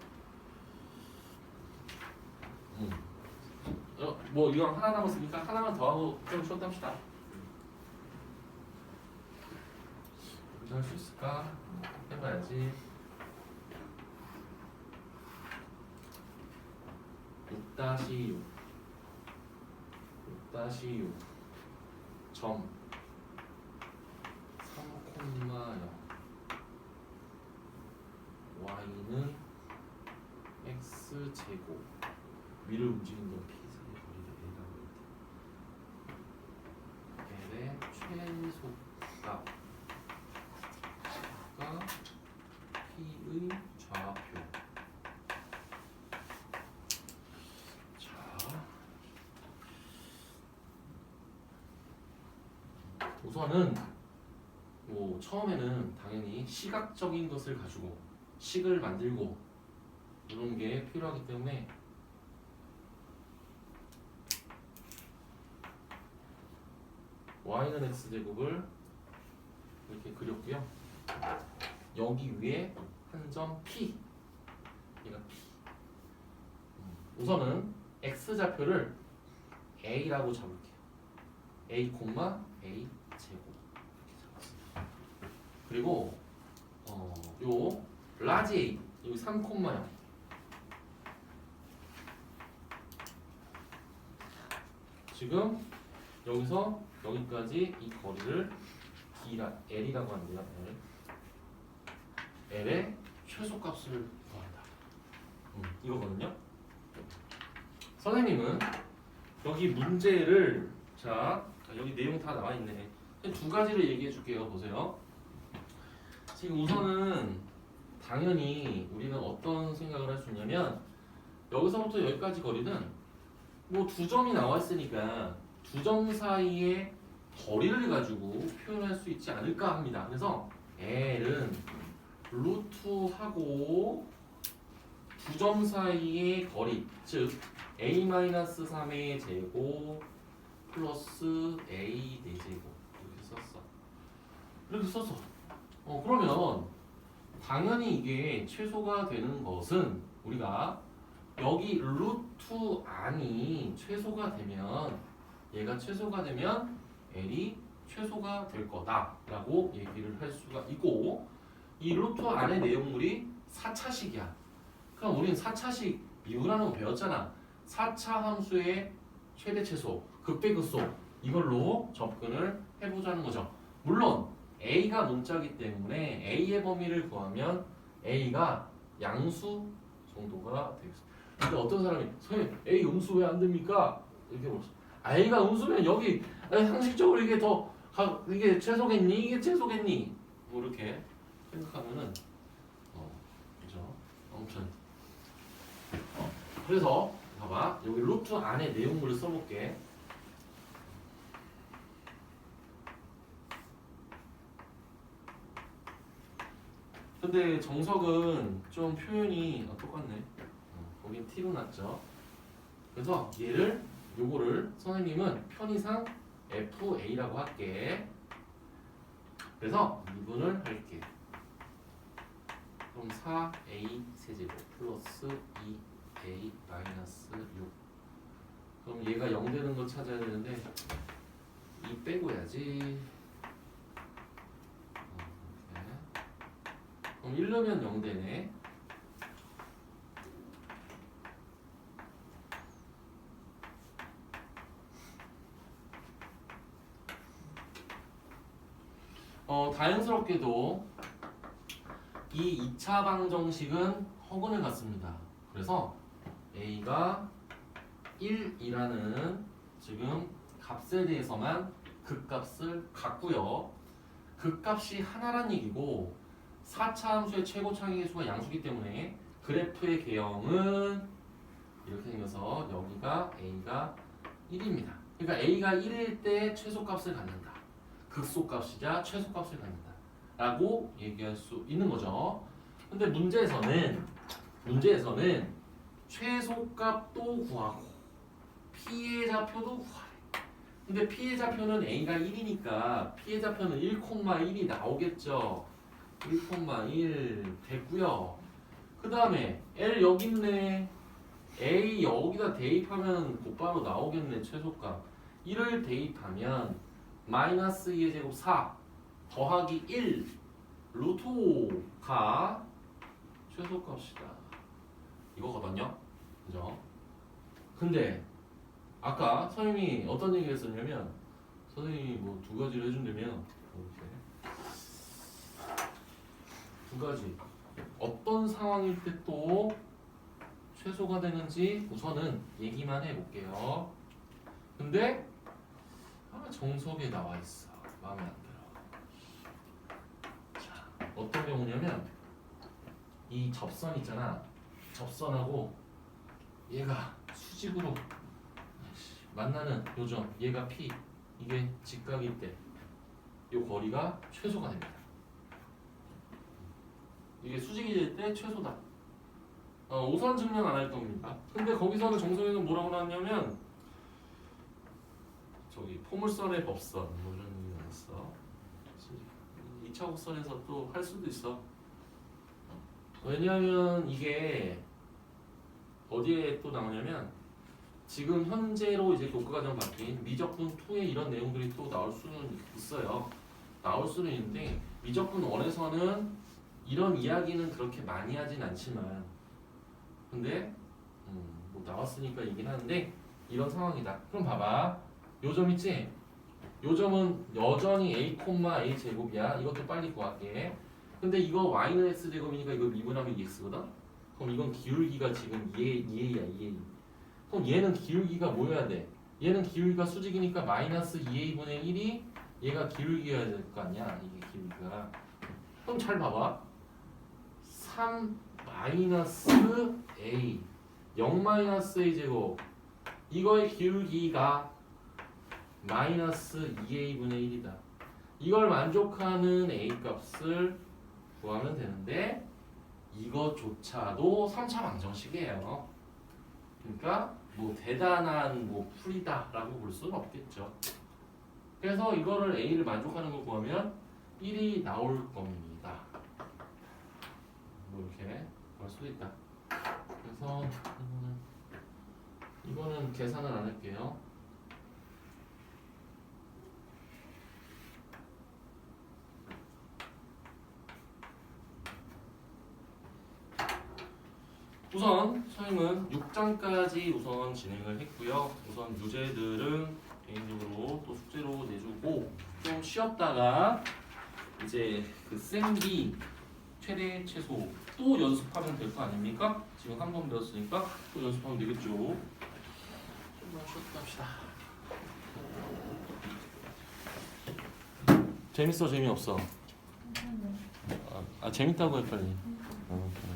뭐 이거 하나 남았으니까 하나만 더 하고 좀 쉬었다 합시다. 할 수 있을까? 해봐야지. 6-6 점 3,0 y는 x제곱 위를 움직이는 높이 L의 최소값 P의 좌표. 자, 우선은 뭐 처음에는 당연히 시각적인 것을 가지고 식을 만들고 이런 게 필요하기 때문에 y는 x제곱을 이렇게 그렸고요. 여기 위에 한 점 p, 얘가 p. 우선은 x좌표를 a라고 잡을게요. a, a 제곱 이렇게 잡았습니다. 그리고 요 라지 a 여기 3,0 지금 여기서 여기까지 이 거리를 L이라고 하는데요. L의 최소값을 구한다. 이거거든요. 선생님은 여기 문제를 자 여기 내용 다 나와 있네. 두 가지를 얘기해 줄게요. 보세요. 지금 우선은 당연히 우리는 어떤 생각을 할 수 있냐면 여기서부터 여기까지 거리는 뭐 두 점이 나와 있으니까 두 점 사이의 거리를 가지고 표현할 수 있지 않을까 합니다. 그래서 L은 루트하고 두 점 사이의 거리, 즉 a-3의 제곱 플러스 a 4제곱 이렇게 썼어. 이렇게 썼어. 그러면 당연히 이게 최소가 되는 것은 우리가 여기 루트 안이 최소가 되면 얘가 최소가 되면 L이 최소가 될 거다라고 얘기를 할 수가 있고 이 루트 안의 내용물이 4차식이야. 그럼 우리는 4차식 미분하는 거 배웠잖아. 4차 함수의 최대 최소, 극대극소 이걸로 접근을 해보자는 거죠. 물론 A가 문자이기 때문에 A의 범위를 구하면 A가 양수 정도가 되겠습니다. 근데 어떤 사람이 선생님 A 음수 왜 안 됩니까? 이렇게 물었어. A가 음수면 여기 상식적으로 이게 최소겠니? 이게 최소겠니? 뭐 이렇게 생각하면은 그죠? 아무튼 그래서 봐봐 여기 루트 안에 내용물을 써볼게. 근데 정석은 좀 표현이 똑같네. 거긴 T로 났죠. 그래서 요거를 선생님은 편의상 FA라고 할게. 그래서 미분을 할게. 그럼 4A 세제곱 플러스 2A 마이너스 6. 그럼 얘가 0 되는 거 찾아야 되는데 2 빼고 해야지. 그럼 1 넣으면 0 되네. 다행스럽게도 이 2차 방정식은 허근을 갖습니다. 그래서 A가 1이라는 지금 값에 대해서만 극값을 갖고요. 극값이 하나란 얘기고 4차 함수의 최고 차이계수가 양수기 때문에 그래프의 개형은 이렇게 생겨서 여기가 A가 1입니다. 그러니까 A가 1일 때 최소값을 갖는다. 극소값이자 최소값을 갖는다 라고 얘기할 수 있는 거죠. 근데 문제에서는 최소값도 구하고 P의 좌표도 구하래. 근데 P의 좌표는 A가 1이니까 P의 좌표는 1,1이 나오겠죠. 1,1 됐고요. 그 다음에 L 여기 있네. A 여기다 대입하면 곧바로 나오겠네. 최소값 1을 대입하면 마이너스 2의 제곱 4 더하기 1 루트 5가 최소값이다. 이거거든요. 그죠? 근데 아까 선생님이 어떤 얘기 했었냐면 선생님이 뭐 두 가지를 해준다면 이렇게 두 가지 어떤 상황일 때 또 최소가 되는지 우선은 얘기만 해볼게요. 근데 정석에 나와 있어. 마음에 안 들어. 자, 어떤 경우냐면 이 접선 있잖아. 접선하고 얘가 수직으로 만나는 요점. 얘가 P. 이게 직각일 때 이 거리가 최소가 됩니다. 이게 수직이 될 때 최소다. 우선 증명 안 할 겁니다. 근데 거기서는 정성이는 뭐라고 나왔냐면 저기 포물선의 법선 뭐 이런 얘기 나왔어. 2차 곡선에서 또 할 수도 있어. 왜냐하면 이게 어디에 또 나오냐면 지금 현재로 이제 교과과정 바뀐 미적분 2에 이런 내용들이 또 나올 수는 있어요. 나올 수는 있는데 미적분 1에서는 이런 이야기는 그렇게 많이 하진 않지만 근데 뭐 나왔으니까 얘기는 하는데 이런 상황이다. 그럼 봐봐. 요점 있지? 요점은 여전히 a, a 제곱이야. 이것도 빨리 구할게. 근데 이거 y는 x 제곱이니까 이거 미분하면 2x거든? 그럼 이건 기울기가 지금 2a야 2a. 그럼 얘는 기울기가 뭐여야 돼? 얘는 기울기가 수직이니까 마이너스 2a분의 1이 얘가 기울기여야 될 거 아니야? 이게 기울기가. 그럼 잘 봐봐. 3 마이너스 a 0 마이너스 a 제곱 이거의 기울기가 마이너스 2a분의 1이다. 이걸 만족하는 a 값을 구하면 되는데 이것조차도 3차 방정식이에요. 그러니까 뭐 대단한 뭐 풀이다라고 볼 수는 없겠죠. 그래서 이거를 a를 만족하는 걸 구하면 1이 나올 겁니다. 뭐 이렇게 볼 수도 있다. 그래서 이거는 계산을 안 할게요. 우선 선생님은 6장까지 우선 진행을 했고요. 우선 유제들은 개인적으로 또 숙제로 내주고 좀 쉬었다가 이제 그 생기 최대 최소 또 연습하면 될 거 아닙니까? 지금 한 번 배웠으니까 또 연습하면 되겠죠. 좀만 쉬었다 합시다. 재밌어 재미없어? 재밌다고 해 빨리. 그래.